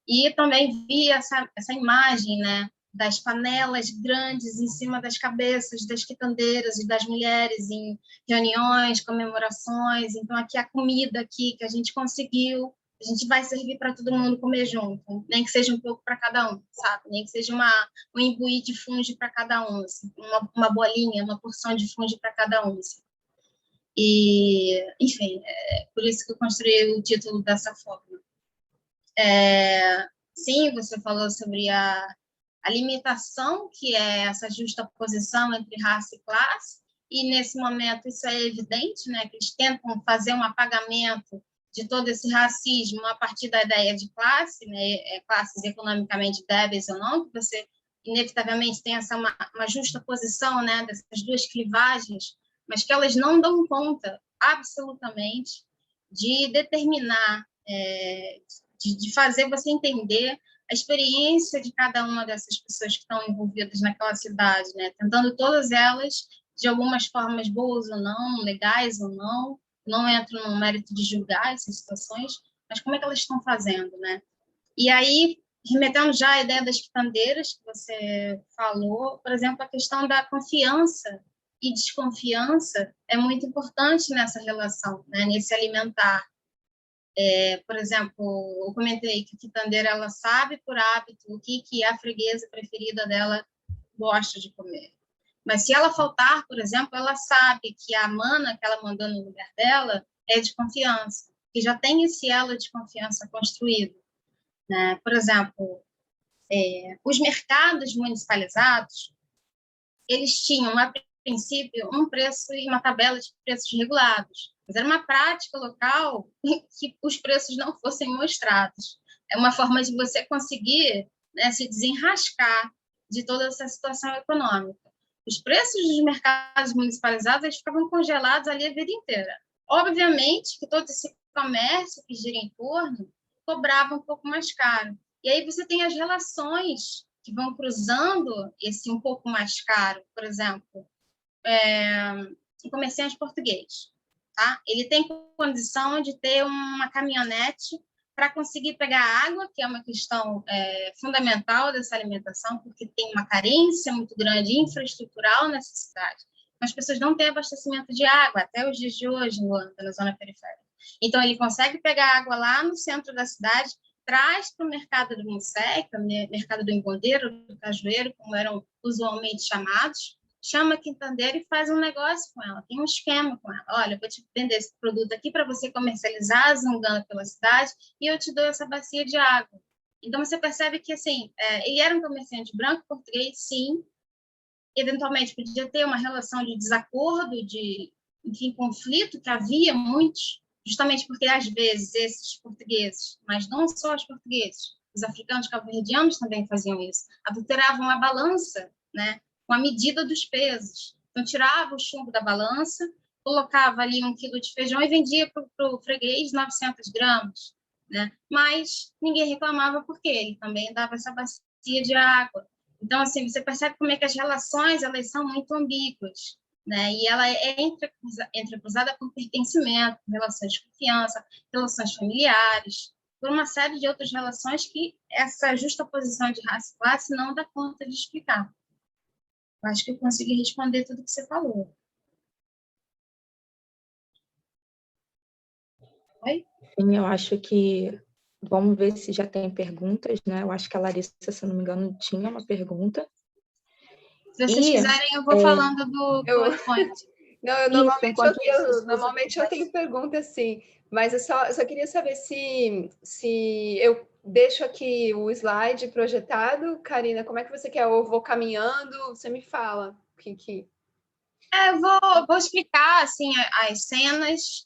E também vi essa imagem, né, das panelas grandes em cima das cabeças das quitandeiras e das mulheres em reuniões, comemorações. Então, aqui a comida aqui que a gente conseguiu, a gente vai servir para todo mundo comer junto, nem que seja um pouco para cada um, sabe? Nem que seja um imbuí de fungo para cada um, assim, uma bolinha, uma porção de fungo para cada um. Assim. E, enfim, por isso que eu construí o título dessa forma. Sim, você falou sobre a limitação, que é essa justaposição entre raça e classe, e nesse momento isso é evidente, né, que eles tentam fazer um apagamento de todo esse racismo a partir da ideia de classe, né, classes economicamente débeis ou não, que você inevitavelmente tem uma justaposição, né, dessas duas clivagens, mas que elas não dão conta, absolutamente, de determinar, de fazer você entender a experiência de cada uma dessas pessoas que estão envolvidas naquela cidade, né? Tentando todas elas, de algumas formas boas ou não, legais ou não entro no mérito de julgar essas situações, mas como é que elas estão fazendo, né? E aí, remetendo já à ideia das quitandeiras que você falou, por exemplo, a questão da confiança e desconfiança é muito importante nessa relação, né? Nesse alimentar. Por exemplo, eu comentei que a quitandeira ela sabe por hábito o que a freguesa preferida dela gosta de comer. Mas se ela faltar, por exemplo, ela sabe que a mana que ela mandou no lugar dela é de confiança, que já tem esse elo de confiança construído. Né? Por exemplo, os mercados municipalizados, eles tinham, a princípio, um preço e uma tabela de preços regulados. Mas era uma prática local que os preços não fossem mostrados. É uma forma de você conseguir, né, se desenrascar de toda essa situação econômica. Os preços dos mercados municipalizados eles ficavam congelados ali a vida inteira. Obviamente que todo esse comércio que gira em torno cobrava um pouco mais caro. E aí você tem as relações que vão cruzando esse um pouco mais caro. Por exemplo, um comerciante português, tá? Ele tem condição de ter uma caminhonete para conseguir pegar água, que é uma questão fundamental dessa alimentação, porque tem uma carência muito grande infraestrutural nessa cidade. As pessoas não têm abastecimento de água até os dias de hoje em Luanda, na zona periférica. Então, ele consegue pegar água lá no centro da cidade, traz para o mercado do Mussec, mercado do Engondeiro, do Cajueiro, como eram usualmente chamados, chama a quintandeira e faz um negócio com ela, tem um esquema com ela. Olha, eu vou te vender esse produto aqui para você comercializar, zangando pela cidade, e eu te dou essa bacia de água. Então, você percebe que, assim, ele era um comerciante branco, português, sim, eventualmente podia ter uma relação de desacordo, de, enfim, conflito, que havia muitos, justamente porque, às vezes, esses portugueses, mas não só os portugueses, os africanos cabo-verdianos também faziam isso, adulteravam a balança, né, com a medida dos pesos. Então, tirava o chumbo da balança, colocava ali 1 quilo de feijão e vendia para o freguês 900 gramas, né? Mas ninguém reclamava porque ele também dava essa bacia de água. Então, assim, você percebe como é que as relações, elas são muito ambíguas, né? E ela é entrecruzada por pertencimento, relações de confiança, relações familiares, por uma série de outras relações que essa justaposição de raça e classe não dá conta de explicar. Eu acho que eu consegui responder tudo que você falou. Oi? Sim, eu acho que... Vamos ver se já tem perguntas, né? Eu acho que a Larissa, se eu não me engano, tinha uma pergunta. Se vocês quiserem, eu vou falando do PowerPoint. Não, normalmente eu tenho perguntas, sim, mas eu só queria saber se eu deixo aqui o slide projetado. Karina, como é que você quer? Eu vou caminhando, você me fala. Eu vou explicar, assim, as cenas,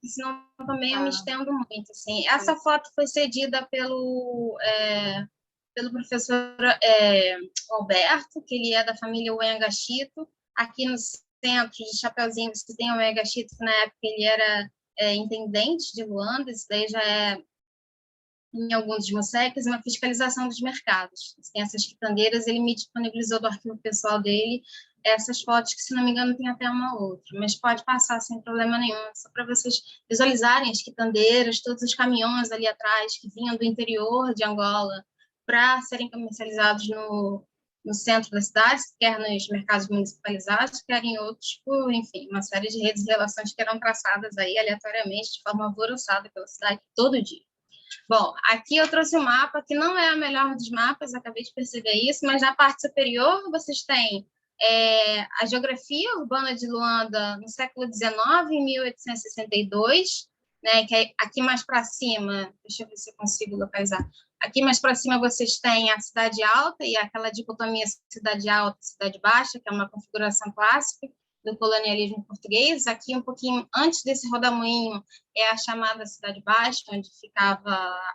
senão também eu me estendo muito, assim. Essa foto foi cedida pelo professor Alberto, que ele é da família Uengachito. Aqui no centro de Chapeuzinho você tem o Uengachito, que na época ele era intendente de Luanda, isso daí já é, em alguns musecs, uma fiscalização dos mercados. Tem essas quitandeiras, ele me disponibilizou do arquivo pessoal dele essas fotos, que, se não me engano, tem até uma outra, mas pode passar sem problema nenhum, só para vocês visualizarem as quitandeiras, todos os caminhões ali atrás, que vinham do interior de Angola, para serem comercializados no centro da cidade, quer nos mercados municipalizados, quer em outros, por, enfim, uma série de redes de relações que eram traçadas aí aleatoriamente, de forma alvoroçada pela cidade, todo dia. Bom, aqui eu trouxe um mapa que não é o melhor dos mapas, acabei de perceber isso, mas na parte superior vocês têm a geografia urbana de Luanda no século XIX, em 1862, né, que é aqui mais para cima, deixa eu ver se eu consigo localizar, aqui mais para cima vocês têm a cidade alta e aquela dicotomia cidade alta e cidade baixa, que é uma configuração clássica do colonialismo português. Aqui, um pouquinho antes desse rodamuinho, é a chamada Cidade Baixa, onde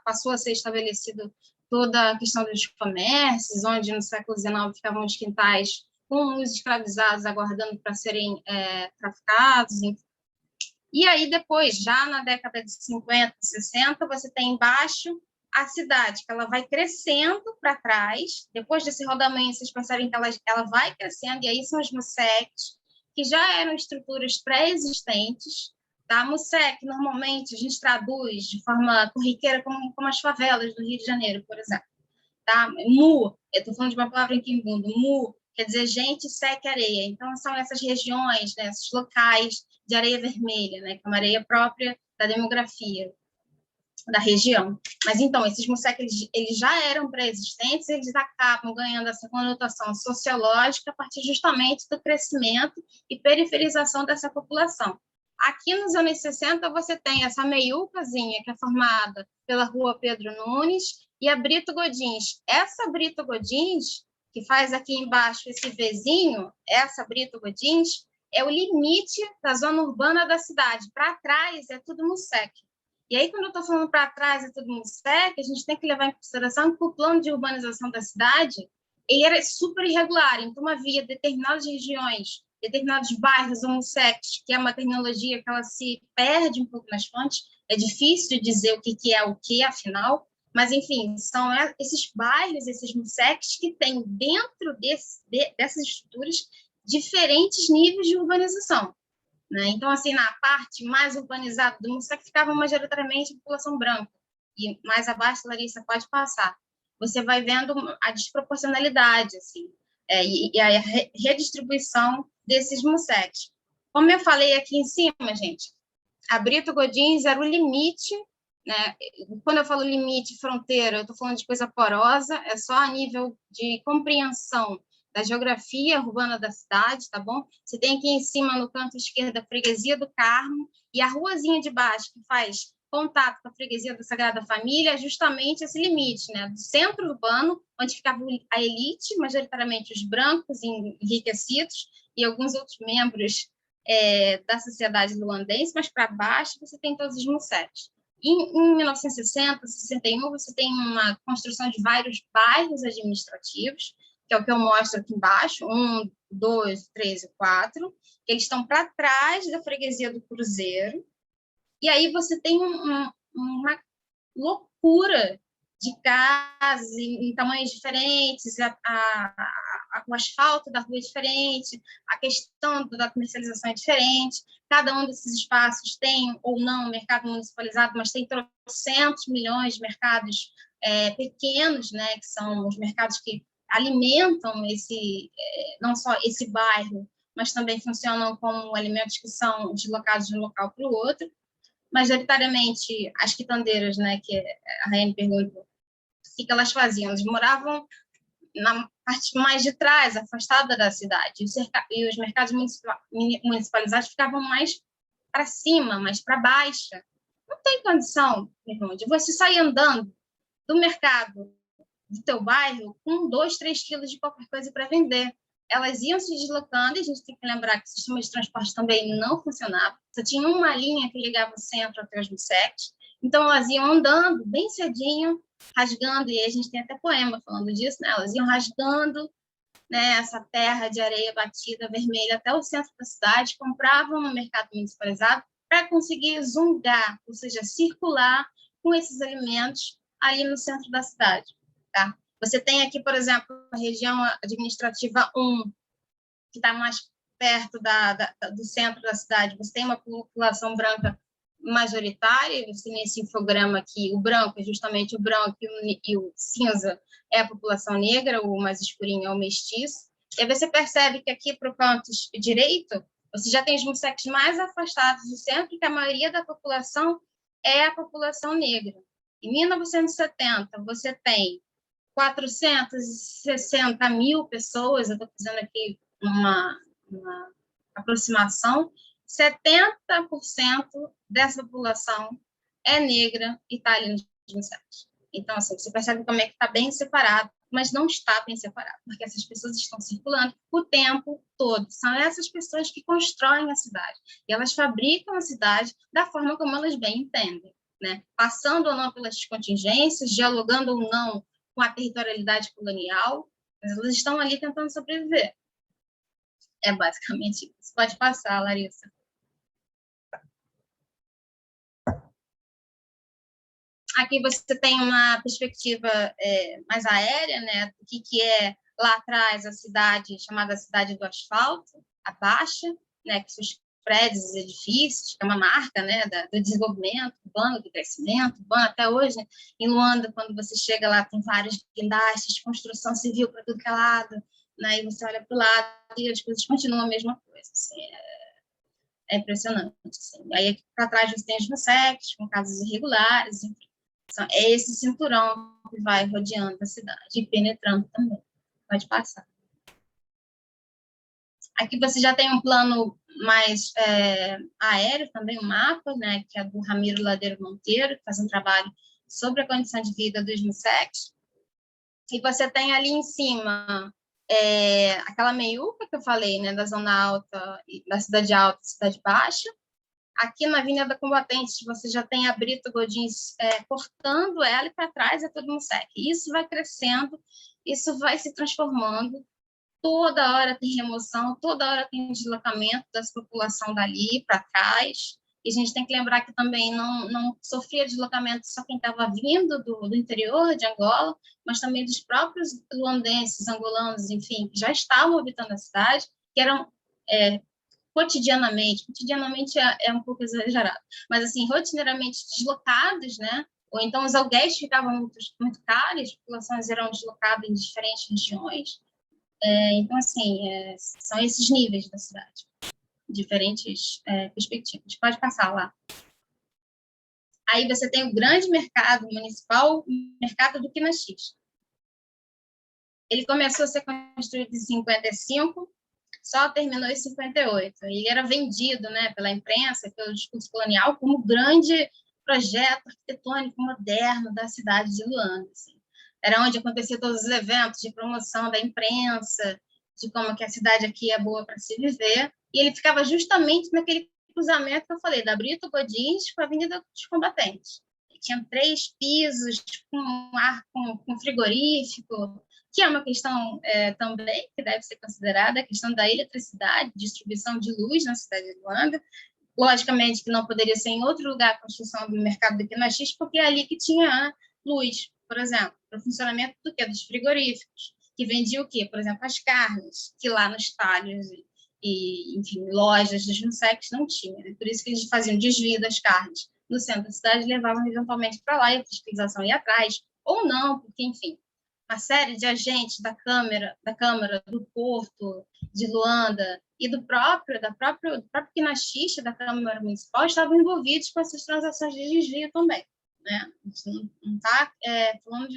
passou a ser estabelecido toda a questão dos comércios, onde no século XIX ficavam os quintais com os escravizados aguardando para serem traficados. E aí, depois, já na década de 50, 60, você tem embaixo a cidade, que ela vai crescendo para trás. Depois desse rodamuinho, vocês percebem que ela vai crescendo, e aí são os musecs, que já eram estruturas pré-existentes. Tá? Mussec, normalmente, a gente traduz de forma corriqueira como as favelas do Rio de Janeiro, por exemplo. Tá? Mu, eu estou falando de uma palavra em quimbundo, mu, quer dizer gente, sec, areia. Então, são essas regiões, né, esses locais de areia vermelha, né, que é uma areia própria da demografia da região. Mas, então, esses musecs, eles já eram pré-existentes, eles acabam ganhando essa conotação sociológica a partir justamente do crescimento e periferização dessa população. Aqui nos anos 60, você tem essa meiucazinha, que é formada pela rua Pedro Nunes e a Brito Godins. Essa Brito Godins, que faz aqui embaixo esse Vzinho, essa Brito Godins, é o limite da zona urbana da cidade. Para trás é tudo Mussec. E aí, quando eu estou falando para trás é tudo Mussec, a gente tem que levar em consideração que o plano de urbanização da cidade ele era super irregular. Então, havia determinadas regiões, determinados bairros ou Mussecs, que é uma terminologia que ela se perde um pouco nas fontes, é difícil dizer o que é o que, afinal, mas, enfim, são esses bairros, esses Mussecs que têm dentro dessas estruturas diferentes níveis de urbanização. né? Então, assim, na parte mais urbanizada do MUSEC ficava majoritariamente a população branca, e mais abaixo, Larissa, pode passar. Você vai vendo a desproporcionalidade, assim, e a redistribuição desses MUSECs. Como eu falei aqui em cima, gente, a Brito Godins era o limite, né? Quando eu falo limite, fronteira, eu estou falando de coisa porosa, é só a nível de compreensão da geografia urbana da cidade, tá bom? Você tem aqui em cima, no canto esquerdo, a Freguesia do Carmo, e a ruazinha de baixo, que faz contato com a Freguesia da Sagrada Família, é justamente esse limite, né? Do centro urbano, onde ficava a elite, majoritariamente os brancos enriquecidos, e alguns outros membros da sociedade luandense, mas para baixo você tem todos os MUSECs. Em 1960, 61, você tem uma construção de vários bairros administrativos, que é o que eu mostro aqui embaixo, 1, 2, 3 e 4, que eles estão para trás da freguesia do Cruzeiro, e aí você tem uma loucura de casas em tamanhos diferentes, o asfalto da rua é diferente, a questão da comercialização é diferente, cada um desses espaços tem ou não mercado municipalizado, mas tem 300 milhões de mercados pequenos, né, que são os mercados que alimentam não só esse bairro, mas também funcionam como alimentos que são deslocados de um local para o outro. Majoritariamente, as quitandeiras, né, que a Raiane perguntou, o que elas faziam? Eles moravam na parte mais de trás, afastada da cidade, e os mercados municipalizados ficavam mais para cima, mais para baixo. Não tem condição, meu irmão, de você sair andando do mercado do teu bairro com 2, 3 quilos de qualquer coisa para vender. Elas iam se deslocando, e a gente tem que lembrar que o sistema de transporte também não funcionava. Só tinha uma linha que ligava o centro até os MUSECs. Então, elas iam andando bem cedinho, rasgando, e aí a gente tem até poema falando disso, né? Elas iam rasgando, né, essa terra de areia batida, vermelha, até o centro da cidade, compravam no mercado municipalizado para conseguir zungar, ou seja, circular com esses alimentos ali no centro da cidade. Tá? Você tem aqui, por exemplo, a região administrativa 1, que está mais perto do centro da cidade. Você tem uma população branca majoritária, você tem esse infograma aqui, o branco é justamente o branco e o cinza é a população negra, o mais escurinho é o mestiço. E aí você percebe que aqui para o canto direito, você já tem os MUSECs mais afastados do centro, que a maioria da população é a população negra. Em 1970, você tem 460 mil pessoas, eu estou fazendo aqui uma aproximação, 70% dessa população é negra e está ali nos MUSECs. Então, assim, você percebe como é que está bem separado, mas não está bem separado, porque essas pessoas estão circulando o tempo todo. São essas pessoas que constroem a cidade, e elas fabricam a cidade da forma como elas bem entendem, né? Passando ou não pelas contingências, dialogando ou não com a territorialidade colonial, mas elas estão ali tentando sobreviver. É basicamente isso. Pode passar, Larissa. Aqui você tem uma perspectiva mais aérea, né, do que é lá atrás a cidade, chamada Cidade do Asfalto, a Baixa, né, que são os prédios, os edifícios, que é uma marca, né, do desenvolvimento urbano, do crescimento urbano. Até hoje, em Luanda, quando você chega lá, tem vários guindastes, construção civil para tudo que é lado, né, e você olha para o lado e as coisas continuam a mesma coisa. Assim, é impressionante. Assim. Aí aqui para trás você tem os MUSECs, com casas irregulares, enfim. É esse cinturão que vai rodeando a cidade e penetrando também. Pode passar. Aqui você já tem um plano mais aéreo, também um mapa, né, que é do Ramiro Ladeiro Monteiro, que faz um trabalho sobre a condição de vida dos MUSECs. E você tem ali em cima aquela meiuca que eu falei, né, da Zona Alta, da Cidade Alta e Cidade Baixa. Aqui na Avenida Combatentes, você já tem a Brito Godins cortando ela, e para trás é todo MUSEC. Isso vai crescendo, isso vai se transformando. Toda hora tem remoção, toda hora tem deslocamento dessa população dali para trás. E a gente tem que lembrar que também não sofria deslocamento só quem estava vindo do interior de Angola, mas também dos próprios luandenses, angolanos, enfim, que já estavam habitando a cidade, que eram cotidianamente é um pouco exagerado, mas assim, rotineiramente deslocados, né? Ou então os aluguéis ficavam muito caros, as populações eram deslocadas em diferentes regiões. Então, assim, são esses níveis da cidade, diferentes perspectivas. Pode passar lá. Aí você tem o grande mercado municipal, o mercado do Quinaxis. Ele começou a ser construído em 55, só terminou em 58. Ele era vendido, né, pela imprensa, pelo discurso colonial, como o grande projeto arquitetônico moderno da cidade de Luanda. Assim. Era onde aconteciam todos os eventos de promoção da imprensa, de como que a cidade aqui é boa para se viver. E ele ficava justamente naquele cruzamento que eu falei, da Brito Godins com a Avenida dos Combatentes. Ele tinha 3 pisos, com frigorífico, que é uma questão também que deve ser considerada, a questão da eletricidade, distribuição de luz na cidade de Luanda. Logicamente que não poderia ser em outro lugar a construção do mercado do Quinaxis, porque é ali que tinha luz, por exemplo, para o funcionamento do quê? Dos frigoríficos, que vendia o quê? Por exemplo, as carnes, que lá nos talhos e enfim, lojas dos Junsex não tinha. Por isso que eles faziam desvio das carnes no centro da cidade e levavam eventualmente para lá e a fiscalização ia atrás, ou não, porque, enfim, uma série de agentes da Câmara, do Porto, de Luanda e do próprio Quinaxis, da Câmara Municipal, estavam envolvidos com essas transações de desvio também. Né? A gente não está falando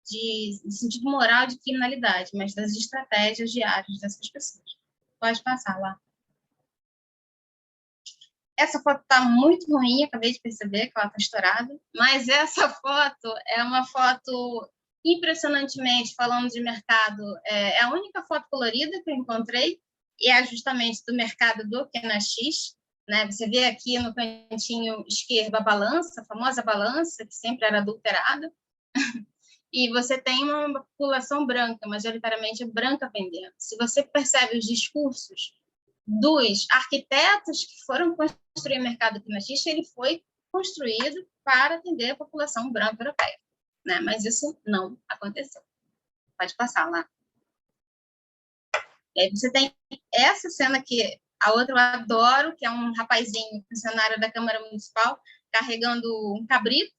de sentido moral de criminalidade, mas das estratégias diárias dessas pessoas. Pode passar lá. Essa foto está muito ruim, acabei de perceber que ela está estourada, mas essa foto é uma foto impressionantemente, falando de mercado, é a única foto colorida que eu encontrei, e é justamente do mercado do Quinaxis. Né? Você vê aqui no cantinho esquerdo a balança, a famosa balança, que sempre era adulterada, e você tem uma população branca, majoritariamente branca vendendo. Se você percebe os discursos dos arquitetos que foram construir o mercado Quinaxis, ele foi construído para atender a população branca europeia. Né? Mas isso não aconteceu. Pode passar lá. E aí você tem essa cena que a outra eu adoro, que é um rapazinho, funcionário da Câmara Municipal, carregando um cabrito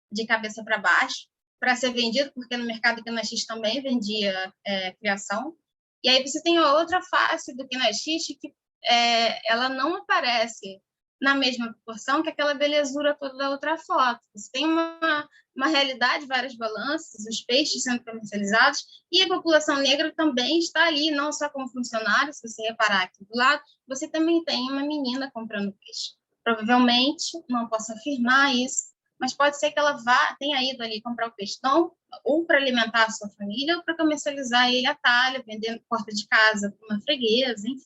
de cabeça para baixo para ser vendido, porque no mercado Quinaxis também vendia criação. E aí você tem a outra face do Quinaxis que ela não aparece na mesma proporção que aquela belezura toda da outra foto. Você tem uma realidade, várias balanças, os peixes sendo comercializados, e a população negra também está ali, não só como funcionário, se você reparar aqui do lado, você também tem uma menina comprando peixe. Provavelmente, não posso afirmar isso, mas pode ser que ela tenha ido ali comprar o peixe, então, ou para alimentar a sua família, ou para comercializar ele à talha, vendendo porta de casa para uma freguesa, enfim.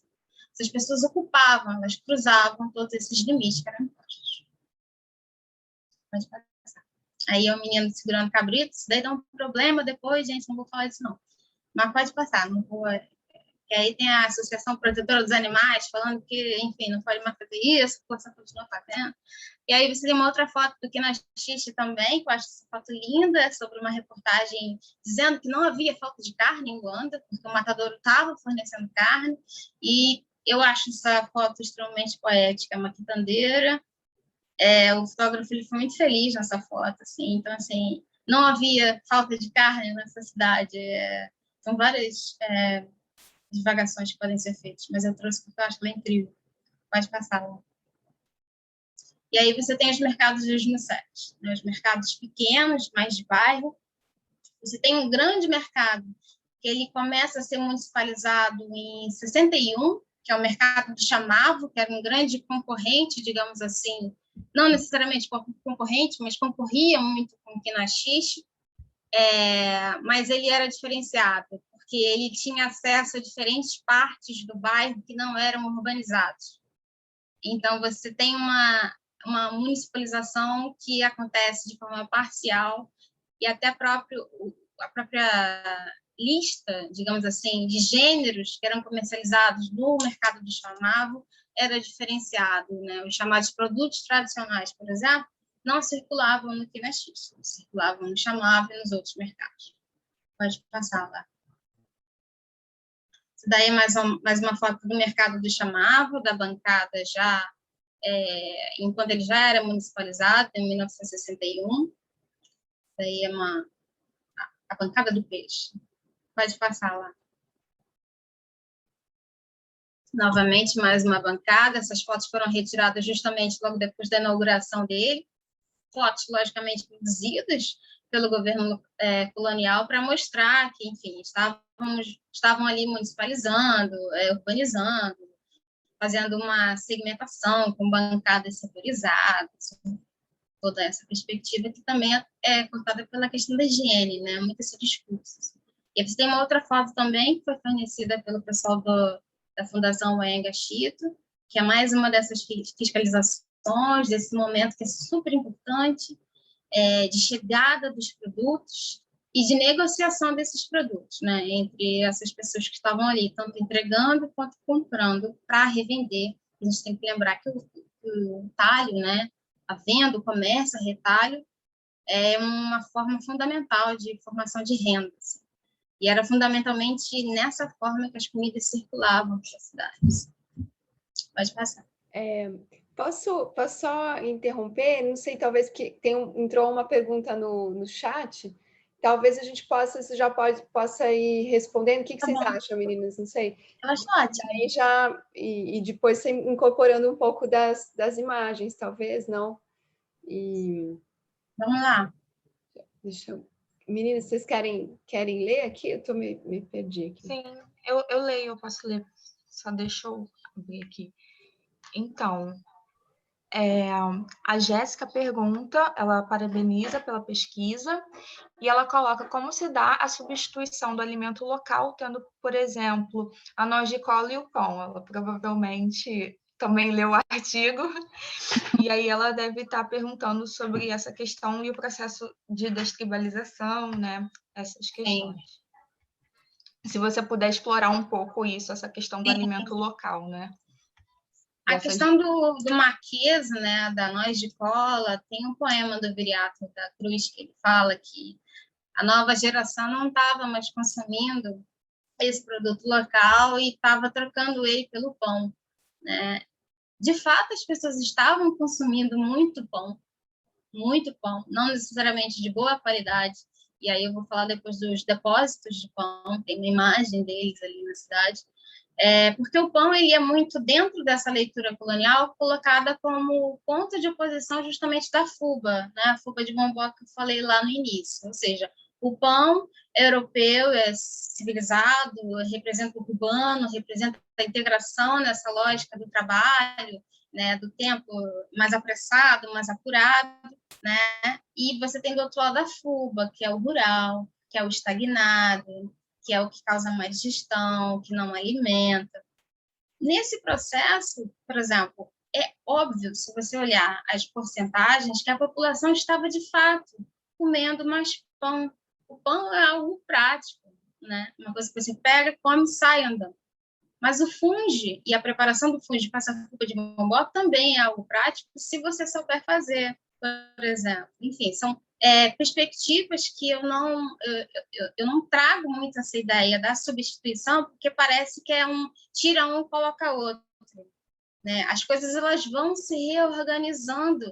Essas pessoas ocupavam, elas cruzavam todos esses limites que eram impostos. Pode passar. Aí é o menino segurando cabrito, isso daí dá um problema depois, gente, não vou falar isso não. Mas pode passar, não vou... E aí tem a Associação Protetora dos Animais falando que, enfim, não pode mais fazer isso, a população continua fazendo. E aí você tem uma outra foto do Quinaxis também, que eu acho essa foto linda, sobre uma reportagem dizendo que não havia falta de carne em Luanda, porque o matadouro estava fornecendo carne, e eu acho essa foto extremamente poética, uma quitandeira. O fotógrafo ele foi muito feliz nessa foto, assim, então, assim, não havia falta de carne nessa cidade. São várias divagações que podem ser feitas, mas eu trouxe porque eu acho ela incrível. Pode passar lá. E aí você tem os mercados dos municípios, né? Os mercados pequenos, mais de bairro. Você tem um grande mercado que ele começa a ser municipalizado em 61, que é o mercado do Chamavo, que era um grande concorrente, digamos assim, não necessariamente concorrente, mas concorria muito com o Quinaxis, mas ele era diferenciado, porque ele tinha acesso a diferentes partes do bairro que não eram urbanizados. Então, você tem uma municipalização que acontece de forma parcial e até a própria lista, digamos assim, de gêneros que eram comercializados no mercado do Chamavo era diferenciado, né? Os chamados produtos tradicionais, por exemplo, não circulavam no Quinaxis, circulavam no Chamavo e nos outros mercados. Pode passar lá. Daí mais uma foto do mercado do Chamavo, da bancada já, enquanto ele já era municipalizado, em 1961. Daí é a bancada do peixe. Pode passar lá. Novamente, mais uma bancada. Essas fotos foram retiradas justamente logo depois da inauguração dele. Fotos, logicamente, produzidas pelo governo colonial para mostrar que, enfim, estavam ali municipalizando, urbanizando, fazendo uma segmentação com bancadas setorizadas, toda essa perspectiva que também é cortada pela questão da higiene, né? Muito esse discurso. E você tem uma outra foto também que foi fornecida pelo pessoal da Fundação Wenga Chito, que é mais uma dessas fiscalizações, desse momento que é super importante, de chegada dos produtos e de negociação desses produtos, né, entre essas pessoas que estavam ali, tanto entregando quanto comprando para revender. A gente tem que lembrar que o talho, né, a venda, o comércio, a retalho, é uma forma fundamental de formação de renda. Assim. E era fundamentalmente nessa forma que as comidas circulavam pelas cidades. Pode passar. Posso só interromper? Não sei, talvez que entrou uma pergunta no chat. Talvez a gente possa ir respondendo. O que vocês acham, meninas? Não sei. Eu acho ótimo. Aí e depois incorporando um pouco das imagens, talvez, não? Vamos lá. Meninas, vocês querem ler aqui? Eu me perdi aqui. Sim, eu leio, eu posso ler. Só deixa eu abrir aqui. Então, a Jéssica pergunta, ela parabeniza pela pesquisa e ela coloca como se dá a substituição do alimento local, tendo, por exemplo, a noz de cola e o pão. Ela provavelmente também leu o artigo e aí ela deve estar perguntando sobre essa questão e o processo de destribalização, né? Essas questões. Sim. Se você puder explorar um pouco isso, essa questão do alimento local, né? A questão do Marquês, né, da noz de cola, tem um poema do Viriato da Cruz que ele fala que a nova geração não estava mais consumindo esse produto local e estava trocando ele pelo pão, né? De fato, as pessoas estavam consumindo muito pão, não necessariamente de boa qualidade, e aí eu vou falar depois dos depósitos de pão, tem uma imagem deles ali na cidade, porque o pão ele é muito, dentro dessa leitura colonial, colocada como ponto de oposição justamente da fuba, né? A fuba de bombó que eu falei lá no início, ou seja, o pão europeu é civilizado, representa o urbano, representa a integração nessa lógica do trabalho, né, do tempo mais apressado, mais apurado, né? E você tem do outro lado a fuba, que é o rural, que é o estagnado, que é o que causa mais digestão, que não alimenta. Nesse processo, por exemplo, é óbvio, se você olhar as porcentagens, que a população estava, de fato, comendo mais pão. O pão é algo prático, né? Uma coisa que você pega, come e sai andando. Mas o funge e a preparação do funge para essa fuga de bombó também é algo prático se você souber fazer, por exemplo. Enfim, são perspectivas que eu não trago muito essa ideia da substituição, porque parece que é tira um, coloca outro. Né? As coisas elas vão se reorganizando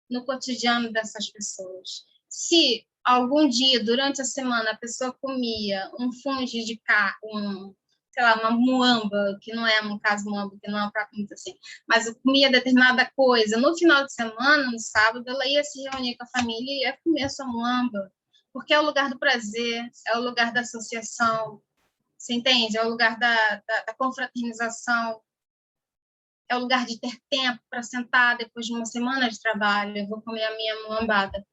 no cotidiano dessas pessoas. Se algum dia, durante a semana, a pessoa comia um fungo de carne, sei lá, uma muamba, que não é um caso muamba, que não é um prato muito assim, mas eu comia determinada coisa, no final de semana, no sábado, ela ia se reunir com a família e ia comer sua muamba, porque é o lugar do prazer, é o lugar da associação, você entende? É o lugar da confraternização, é o lugar de ter tempo para sentar depois de uma semana de trabalho, eu vou comer a minha muambada.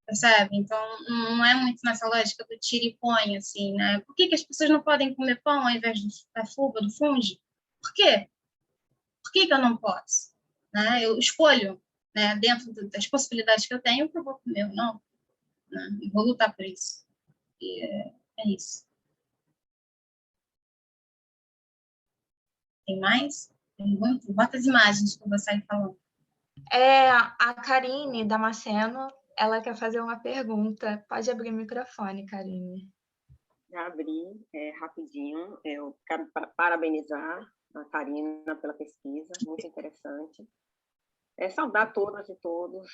Percebe? Então, não é muito nessa lógica do tira e põe, assim, né? Por que as pessoas não podem comer pão ao invés da fuba, do funge? Por quê? Por que eu não posso? Né? Eu escolho, né, dentro das possibilidades que eu tenho, o que eu vou comer ou não. Né? E vou lutar por isso. E é isso. Tem mais? Pergunta? Bota as imagens que eu vou sair falando. A Karine Damasceno, ela quer fazer uma pergunta. Pode abrir o microfone, Karine. Já abri rapidinho. Eu quero parabenizar a Karina pela pesquisa, muito interessante. Saudar todas e todos,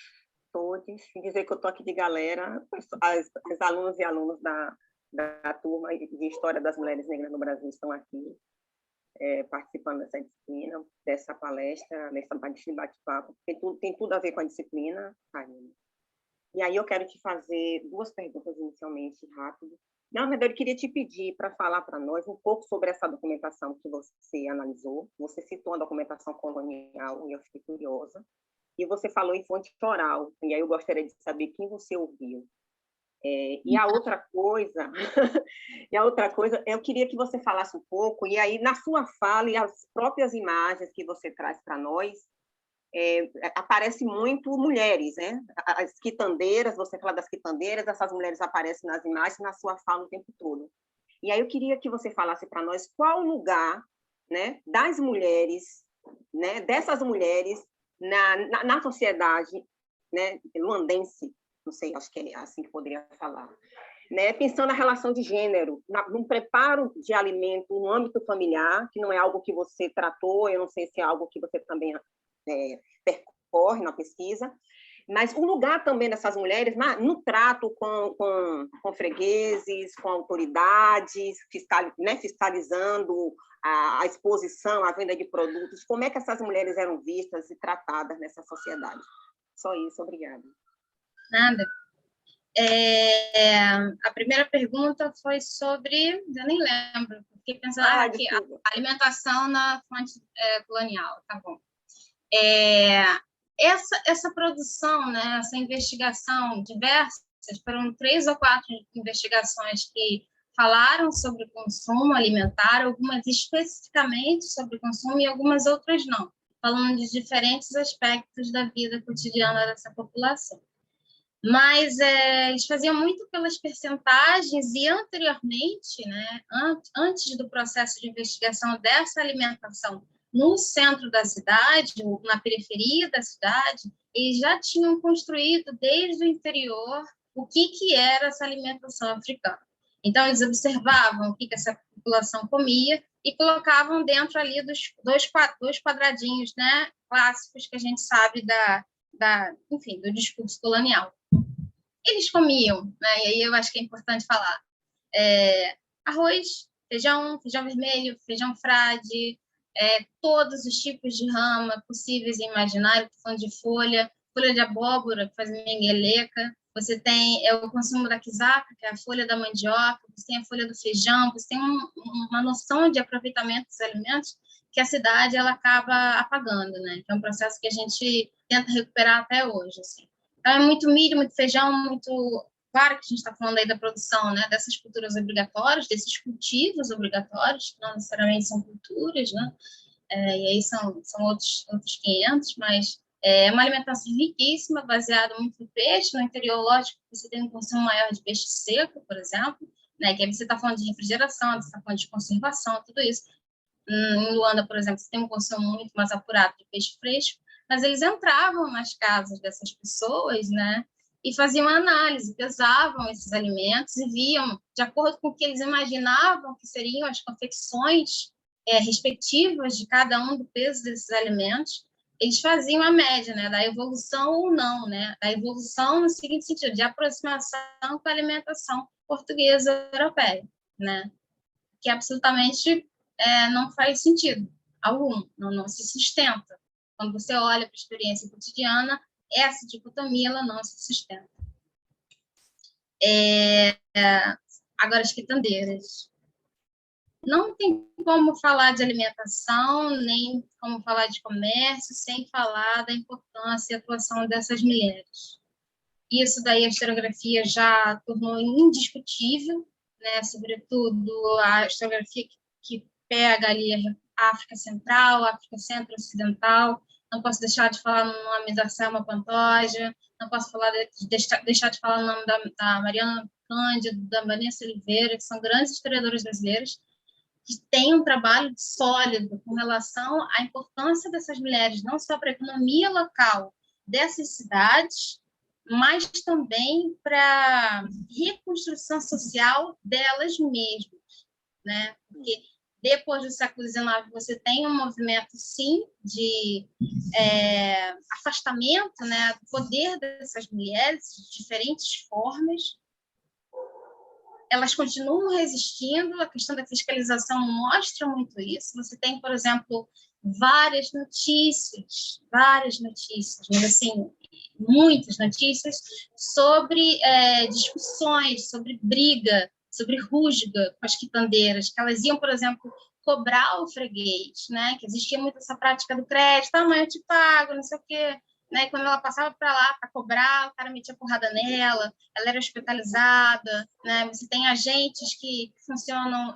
e dizer que eu estou aqui de galera, as alunas e alunos da turma de História das Mulheres Negras no Brasil estão aqui, participando dessa disciplina, dessa palestra, desse bate-papo, porque tem tudo a ver com a disciplina, Karina. E aí eu quero te fazer 2 perguntas inicialmente, rápido. Na verdade, eu queria te pedir para falar para nós um pouco sobre essa documentação que você analisou. Você citou a documentação colonial, e eu fiquei curiosa. E você falou em fonte oral, e aí eu gostaria de saber quem você ouviu. E a outra coisa, eu queria que você falasse um pouco, e aí na sua fala e as próprias imagens que você traz para nós, aparece muito mulheres, né? As quitandeiras, você fala das quitandeiras, essas mulheres aparecem nas imagens, na sua fala o tempo todo. E aí eu queria que você falasse para nós qual o lugar, né, das mulheres, né, dessas mulheres na sociedade, né, luandense, não sei, acho que é assim que poderia falar, né, pensando na relação de gênero, no preparo de alimento no âmbito familiar, que não é algo que você tratou, eu não sei se é algo que você também percorre na pesquisa, mas o lugar também dessas mulheres no trato com fregueses, com autoridades, fiscalizando a exposição, a venda de produtos, como é que essas mulheres eram vistas e tratadas nessa sociedade? Só isso, obrigada. Nada. A primeira pergunta foi sobre, eu nem lembro, fiquei pensando que a alimentação na fonte colonial, tá bom. Essa produção, né, essa investigação, diversas, foram 3 ou 4 investigações que falaram sobre o consumo alimentar, algumas especificamente sobre o consumo e algumas outras não, falando de diferentes aspectos da vida cotidiana dessa população. Mas eles faziam muito pelas percentagens e anteriormente, né, antes do processo de investigação dessa alimentação no centro da cidade, ou na periferia da cidade, eles já tinham construído desde o interior o que era essa alimentação africana. Então, eles observavam o que essa população comia e colocavam dentro ali dos 2 quadradinhos, né, clássicos que a gente sabe enfim, do discurso colonial. Eles comiam, né, e aí eu acho que é importante falar, arroz, feijão vermelho, feijão frade, todos os tipos de rama possíveis e imaginários, falando de folha de abóbora, que faz mengueleca, você tem o consumo da quizaca, que é a folha da mandioca, você tem a folha do feijão, você tem uma noção de aproveitamento dos alimentos que a cidade ela acaba apagando, né? Que é um processo que a gente tenta recuperar até hoje, assim. Então, é muito milho, muito feijão, muito... Claro que a gente está falando aí da produção, né, dessas culturas obrigatórias, desses cultivos obrigatórios, que não necessariamente são culturas, né? E aí são outros 500, mas é uma alimentação riquíssima, baseada muito no peixe. No interior, lógico, você tem um consumo maior de peixe seco, por exemplo, né, que aí você está falando de refrigeração, você está falando de conservação, tudo isso. Em Luanda, por exemplo, você tem um consumo muito mais apurado de peixe fresco, mas eles entravam nas casas dessas pessoas, né, e faziam análise, pesavam esses alimentos e viam, de acordo com o que eles imaginavam que seriam as confecções respectivas de cada um do peso desses alimentos, eles faziam a média, né, da evolução ou não, né, da evolução no seguinte sentido, de aproximação com a alimentação portuguesa europeia, né, que absolutamente não faz sentido algum, não se sustenta. Quando você olha para a experiência cotidiana, essa dicotomia ela não se sustenta. Agora, as quitandeiras. Não tem como falar de alimentação, nem como falar de comércio, sem falar da importância e atuação dessas mulheres. Isso daí a historiografia já tornou indiscutível, né? Sobretudo a historiografia que pega ali a África Central, a África Centro-Ocidental. Não posso deixar de falar no nome da Selma Pantoja, não posso deixar de falar no nome da Mariana Cândido, da Vanessa Oliveira, que são grandes historiadoras brasileiras, que têm um trabalho sólido com relação à importância dessas mulheres, não só para a economia local dessas cidades, mas também para reconstrução social delas mesmas, né? Porque depois do século XIX você tem um movimento, sim, de afastamento, né, do poder dessas mulheres de diferentes formas. Elas continuam resistindo, a questão da fiscalização mostra muito isso. Você tem, por exemplo, várias notícias, mas assim, muitas notícias sobre discussões, sobre briga, sobre rusga com as quitandeiras, que elas iam, por exemplo, cobrar o freguês, né? Que existia muito essa prática do crédito, amanhã eu te pago, não sei o quê. Né? E quando ela passava para lá para cobrar, o cara metia porrada nela, ela era hospitalizada, né? Você tem agentes que funcionam,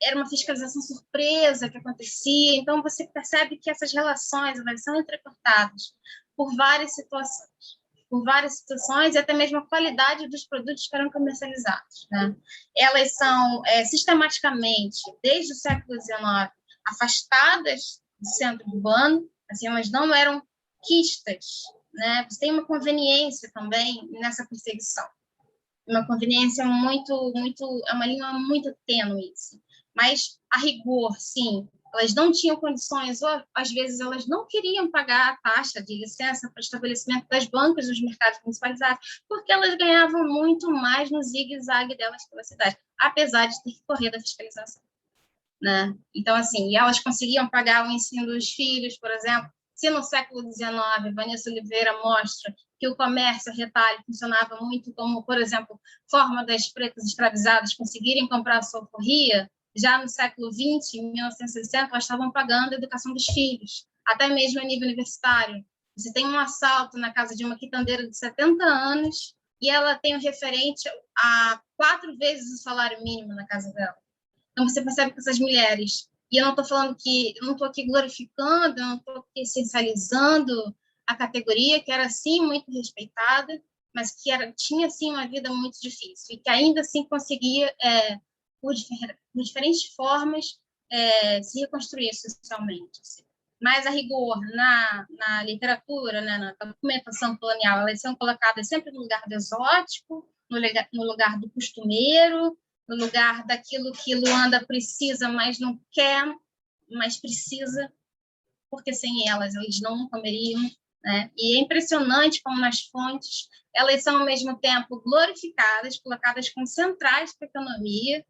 era uma fiscalização surpresa que acontecia, então você percebe que essas relações elas são entrecortadas por várias situações e até mesmo a qualidade dos produtos que eram comercializados, né? Elas são sistematicamente, desde o século XIX, afastadas do centro urbano, assim, elas não eram quistas, né? Você tem uma conveniência também nessa perseguição, uma conveniência é uma linha muito tênue, assim. Mas a rigor, sim, elas não tinham condições, ou às vezes elas não queriam pagar a taxa de licença para o estabelecimento das bancas dos mercados municipalizados, porque elas ganhavam muito mais no zigue-zague delas pela cidade, apesar de ter que correr da fiscalização, né? Então, assim, e elas conseguiam pagar o ensino dos filhos, por exemplo. Se no século XIX, Vanessa Oliveira mostra que o comércio retalho funcionava muito como, por exemplo, forma das pretas escravizadas conseguirem comprar a sua alforria, já no século XX, em 1960, elas estavam pagando a educação dos filhos, até mesmo a nível universitário. Você tem um assalto na casa de uma quitandeira de 70 anos e ela tem o referente a 4 vezes o salário mínimo na casa dela. Então, você percebe que essas mulheres, e eu não estou falando que, eu não estou aqui glorificando, eu não estou aqui essencializando a categoria, que era, sim, muito respeitada, mas que tinha, sim, uma vida muito difícil, e que ainda assim conseguia, por diferentes formas, se reconstruir socialmente. Assim. Mas, a rigor, na literatura, né, na documentação colonial, elas são colocadas sempre no lugar do exótico, no lugar do costumeiro, no lugar daquilo que Luanda precisa, mas não quer, mas precisa, porque sem elas eles não comeriam, né? E é impressionante como nas fontes elas são ao mesmo tempo glorificadas, colocadas como centrais para a economia,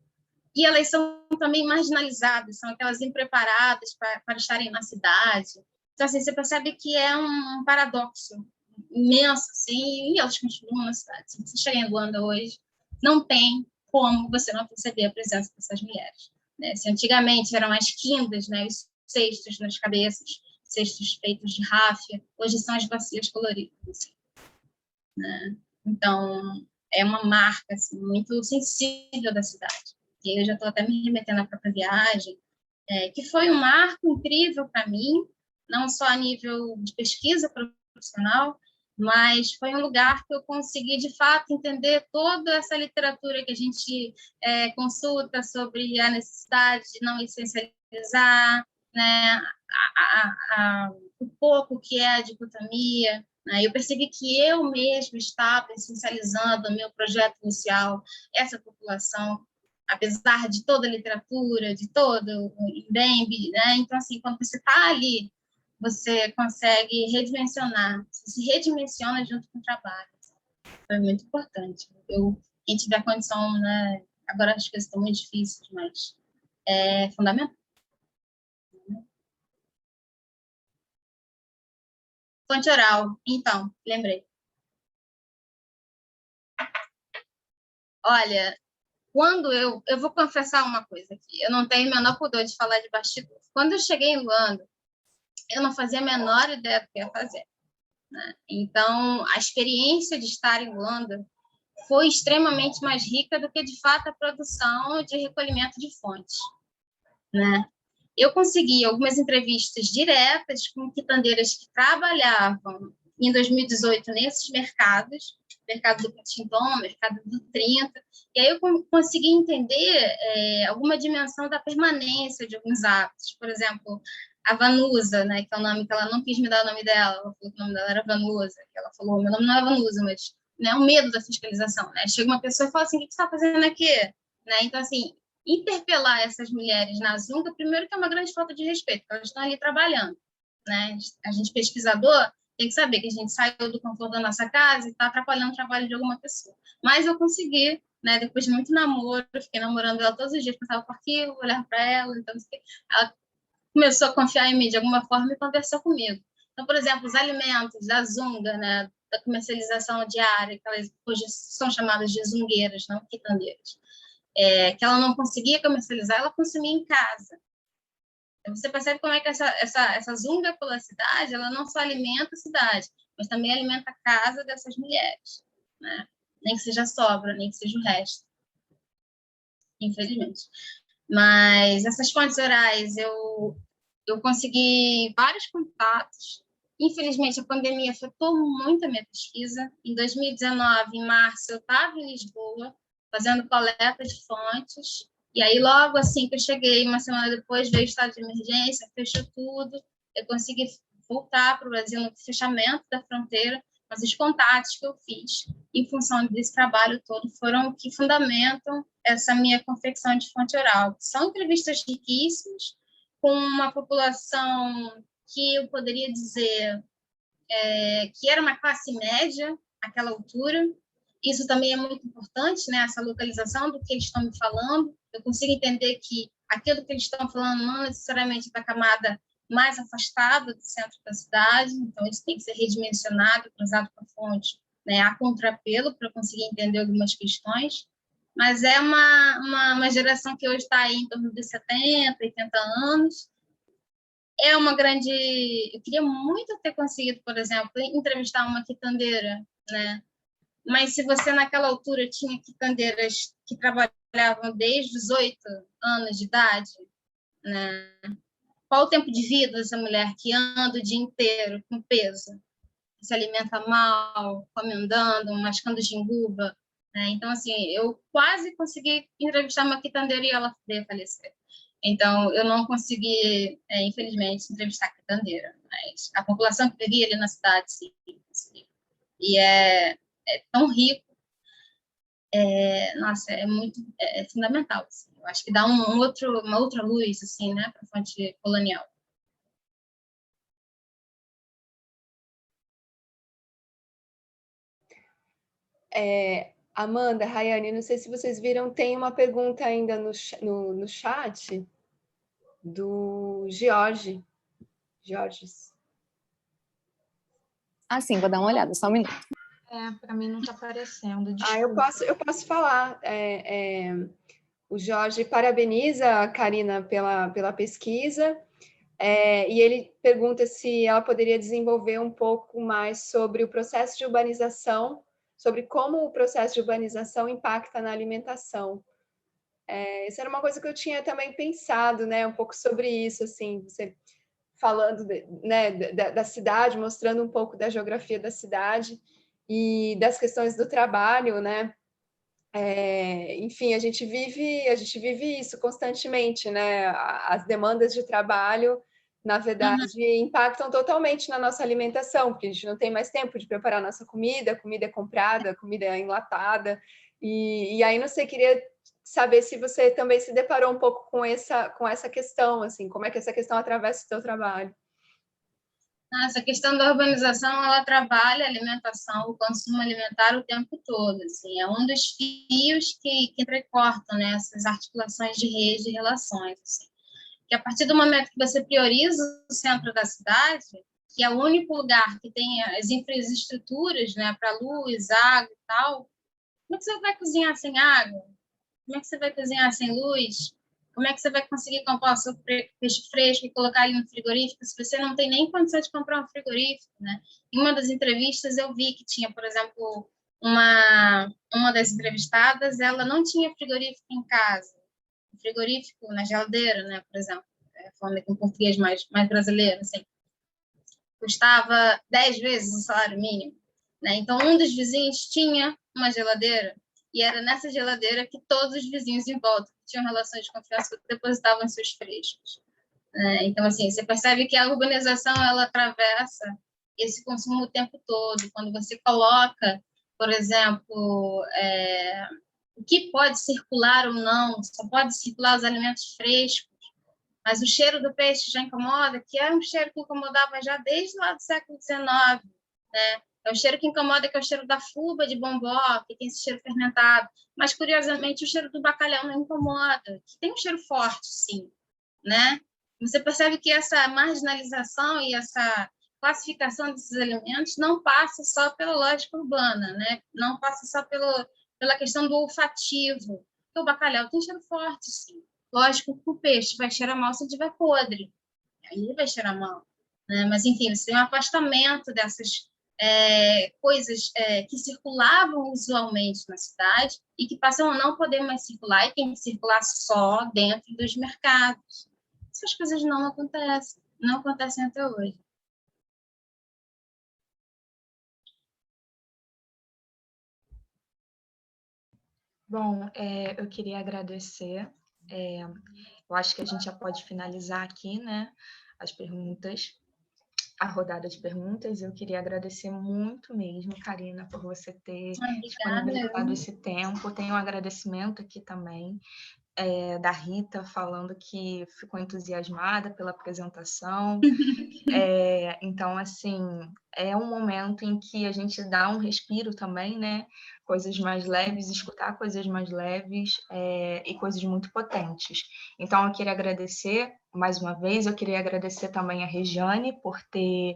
e elas são também marginalizadas, são aquelas impreparadas para estarem na cidade. Então, assim, você percebe que é um paradoxo imenso, assim, e elas continuam na cidade. Se você chegar em Luanda hoje, não tem como você não perceber a presença dessas mulheres. Né? Se antigamente eram as quindas, né, os cestos nas cabeças, cestos feitos de ráfia, hoje são as bacias coloridas. Né? Então, é uma marca assim, muito sensível da cidade. E eu já estou até me remetendo à própria viagem, que foi um marco incrível para mim, não só a nível de pesquisa profissional, mas foi um lugar que eu consegui, de fato, entender toda essa literatura que a gente consulta sobre a necessidade de não essencializar, né, o pouco que é a dicotomia. Né? Eu percebi que eu mesma estava essencializando no meu projeto inicial essa população, apesar de toda a literatura, de todo o INDEMB, né? Então, assim, quando você está ali, você consegue redimensionar, você se redimensiona junto com o trabalho. Foi muito importante. Quem tiver condição, né? Agora as coisas estão muito difíceis, mas é fundamental. Fonte oral, então, lembrei. Olha, quando eu vou confessar uma coisa aqui, eu não tenho o menor pudor de falar de bastidor. Quando eu cheguei em Luanda, eu não fazia a menor ideia do que ia fazer. Né? Então, a experiência de estar em Luanda foi extremamente mais rica do que, de fato, a produção de recolhimento de fontes. Né? Eu consegui algumas entrevistas diretas com quitandeiras que trabalhavam em 2018 nesses mercados, mercado do Caxindom, mercado do 30, e aí eu consegui entender alguma dimensão da permanência de alguns hábitos. Por exemplo, a Vanusa, né, que é o nome que ela não quis me dar o nome dela, ela falou que o nome dela era Vanusa, que ela falou, meu nome não é Vanusa, mas né, o medo da fiscalização, né? Chega uma pessoa e fala assim, o que você está fazendo aqui? Né? Então, assim, interpelar essas mulheres na Zunga, primeiro que é uma grande falta de respeito, porque elas estão ali trabalhando, né? A gente, pesquisador, tem que saber que a gente saiu do conforto da nossa casa e está atrapalhando o trabalho de alguma pessoa. Mas eu consegui, né, depois de muito namoro, fiquei namorando ela todos os dias, passava por arquivo, olhava para ela, então ela começou a confiar em mim de alguma forma e conversou comigo. Então, por exemplo, os alimentos da Zunga, né, da comercialização diária, que elas hoje são chamadas de zungueiras, não quitandeiras, que ela não conseguia comercializar, ela consumia em casa. Então, você percebe como é que essa zunga pela cidade, ela não só alimenta a cidade, mas também alimenta a casa dessas mulheres, né? Nem que seja sobra, nem que seja o resto, infelizmente. Mas essas fontes orais, eu consegui vários contatos. Infelizmente, a pandemia afetou muito a minha pesquisa. Em 2019, em março, eu estava em Lisboa, fazendo coleta de fontes. E aí, logo assim que eu cheguei, uma semana depois, veio o estado de emergência, fechou tudo. Eu consegui voltar para o Brasil no fechamento da fronteira, mas os contatos que eu fiz, em função desse trabalho todo, foram o que fundamentam essa minha confecção de fonte oral. São entrevistas riquíssimas, com uma população que eu poderia dizer que era uma classe média àquela altura. Isso também é muito importante, né? Essa localização do que eles estão me falando. Eu consigo entender que aquilo que eles estão falando não necessariamente é da camada mais afastada do centro da cidade, então isso tem que ser redimensionado, cruzado com a fonte, né, a contrapelo, para conseguir entender algumas questões. Mas é uma geração que hoje está aí em torno de 70, 80 anos. É uma grande... Eu queria muito ter conseguido, por exemplo, entrevistar uma quitandeira, né? Mas se você, naquela altura, tinha quitandeiras que trabalhavam desde os 8 anos de idade, né? Qual o tempo de vida dessa mulher que anda o dia inteiro com peso? Se alimenta mal, come andando, mascando ginguba, né? Então, assim, eu quase consegui entrevistar uma quitandeira e ela veio falecer. Então, eu não consegui, infelizmente, entrevistar a quitandeira, mas a população que vivia ali na cidade, sim, consegui. E é tão rico, nossa, é fundamental. Assim. Eu acho que dá uma outra luz, assim, né, para a fonte colonial. Amanda, Rayane, não sei se vocês viram, tem uma pergunta ainda no chat do Georges. Ah, sim, vou dar uma olhada, só um minuto. Para mim não está aparecendo. Eu posso falar. O Jorge parabeniza a Karina pela pesquisa, e ele pergunta se ela poderia desenvolver um pouco mais sobre o processo de urbanização, sobre como o processo de urbanização impacta na alimentação. Isso era uma coisa que eu tinha também pensado, né, um pouco sobre isso, assim, você falando né, da cidade, mostrando um pouco da geografia da cidade e das questões do trabalho, né? Enfim, a gente vive isso constantemente, né? As demandas de trabalho, na verdade, impactam totalmente na nossa alimentação, porque a gente não tem mais tempo de preparar nossa comida, a comida é comprada, a comida é enlatada, e aí, não sei, queria saber se você também se deparou um pouco com essa questão, assim, como é que essa questão atravessa o seu trabalho? Essa questão da urbanização, ela trabalha a alimentação, o consumo alimentar o tempo todo, assim, é um dos fios que entrecortam, né, essas articulações de rede de relações, assim. Que a partir do momento que você prioriza o centro da cidade, que é o único lugar que tem as infraestruturas, né, para luz, água e tal, como é que você vai cozinhar sem água? Como é que você vai cozinhar sem luz? Como é que você vai conseguir comprar o seu peixe fresco e colocar ele no frigorífico se você não tem nem condição de comprar um frigorífico, né? Em uma das entrevistas eu vi que tinha, por exemplo, uma das entrevistadas, ela não tinha frigorífico em casa. Frigorífico na geladeira, né, por exemplo, falando aqui em português mais brasileiro, assim, custava 10 vezes o salário mínimo, né? Então, um dos vizinhos tinha uma geladeira e era nessa geladeira que todos os vizinhos em volta que tinham relações de confiança depositavam seus frescos, Então, assim, você percebe que a urbanização, ela atravessa esse consumo o tempo todo. Quando você coloca, por exemplo, o que pode circular ou não, só pode circular os alimentos frescos, mas o cheiro do peixe já incomoda, que é um cheiro que incomodava já desde lá do século XIX, né? É o cheiro que incomoda, que é o cheiro da fuba de bombó, que tem esse cheiro fermentado. Mas, curiosamente, o cheiro do bacalhau não incomoda, que tem um cheiro forte, sim, né? Você percebe que essa marginalização e essa classificação desses alimentos não passa só pela lógica urbana, né? Não passa só pela questão do olfativo. Porque o bacalhau tem cheiro forte, sim. Lógico que o peixe vai cheirar mal se estiver podre. Aí ele vai cheirar mal. Né? Mas, enfim, você tem um afastamento dessas coisas que circulavam usualmente na cidade e que passam a não poder mais circular e tem que circular só dentro dos mercados. Essas coisas não acontecem até hoje. Bom, eu queria agradecer. Eu acho que a gente já pode finalizar aqui, né, as perguntas, a rodada de perguntas. Eu queria agradecer muito mesmo, Karina, por você ter disponibilizado esse tempo. Tenho um agradecimento aqui também da Rita, falando que ficou entusiasmada pela apresentação. Então, assim, é um momento em que a gente dá um respiro também, né? Coisas mais leves, escutar coisas mais leves e coisas muito potentes. Então, eu queria agradecer, mais uma vez, eu queria agradecer também a Regiane por ter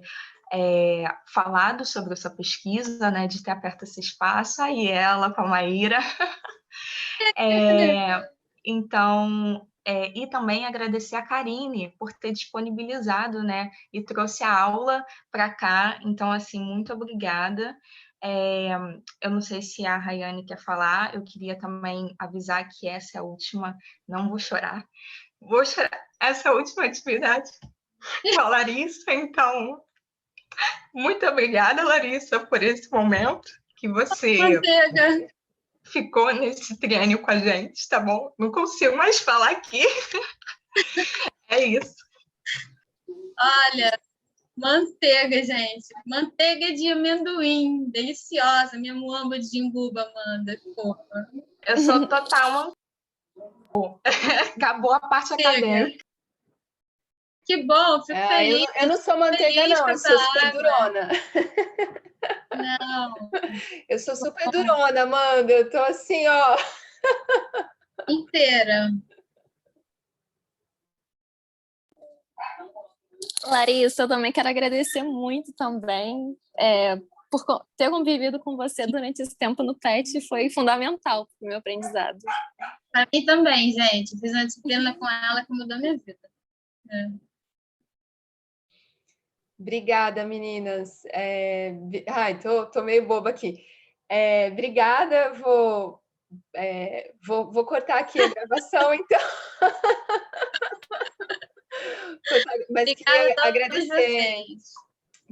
falado sobre essa pesquisa, né? De ter aberto esse espaço, aí ela com a Maíra. Então, e também agradecer a Karine por ter disponibilizado, né, e trouxe a aula para cá. Então, assim, muito obrigada. Eu não sei se a Rayane quer falar, eu queria também avisar que essa é a última, não vou chorar, essa é a última atividade com a Larissa, então, muito obrigada, Larissa, por esse momento que você... Manteiga. Ficou nesse triênio com a gente, tá bom? Não consigo mais falar aqui. É isso. Olha, manteiga, gente. Manteiga de amendoim, deliciosa. Minha muamba de jimbuba, Amanda, fofa. Eu sou total acabou a parte acadêmica. Que bom, fico feliz. Eu não sou manteiga, não. Eu sou super durona. Não. Eu sou super durona, Amanda. Eu tô assim, ó. Inteira. Larissa, eu também quero agradecer muito também por ter convivido com você durante esse tempo no PET, foi fundamental para o meu aprendizado. Para mim também, gente. Fiz uma disciplina com ela que mudou minha vida. Obrigada, meninas. Ai, tô meio boba aqui. Obrigada, vou cortar aqui a gravação, então. Mas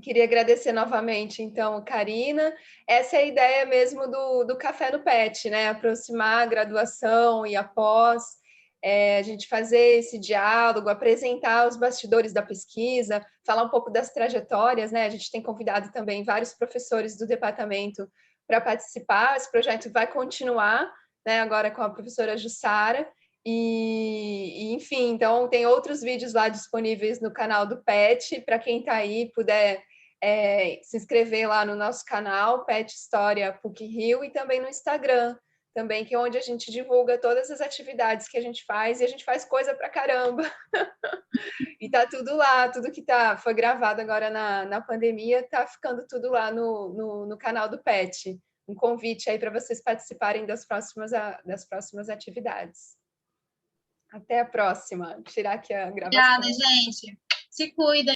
queria agradecer novamente, então, Karina. Essa é a ideia mesmo do Café no PET, né? Aproximar a graduação e a pós, a gente fazer esse diálogo, apresentar os bastidores da pesquisa, falar um pouco das trajetórias, né? A gente tem convidado também vários professores do departamento para participar. Esse projeto vai continuar, né? Agora com a professora Jussara. E, enfim, então tem outros vídeos lá disponíveis no canal do PET, para quem está aí, puder se inscrever lá no nosso canal, PET História PUC-Rio, e também no Instagram, também, que é onde a gente divulga todas as atividades que a gente faz, e a gente faz coisa pra caramba. E tá tudo lá, tudo que foi gravado agora na pandemia, tá ficando tudo lá no canal do PET. Um convite aí para vocês participarem das próximas atividades. Até a próxima. Vou tirar aqui a gravação. Obrigada, gente. Se cuida.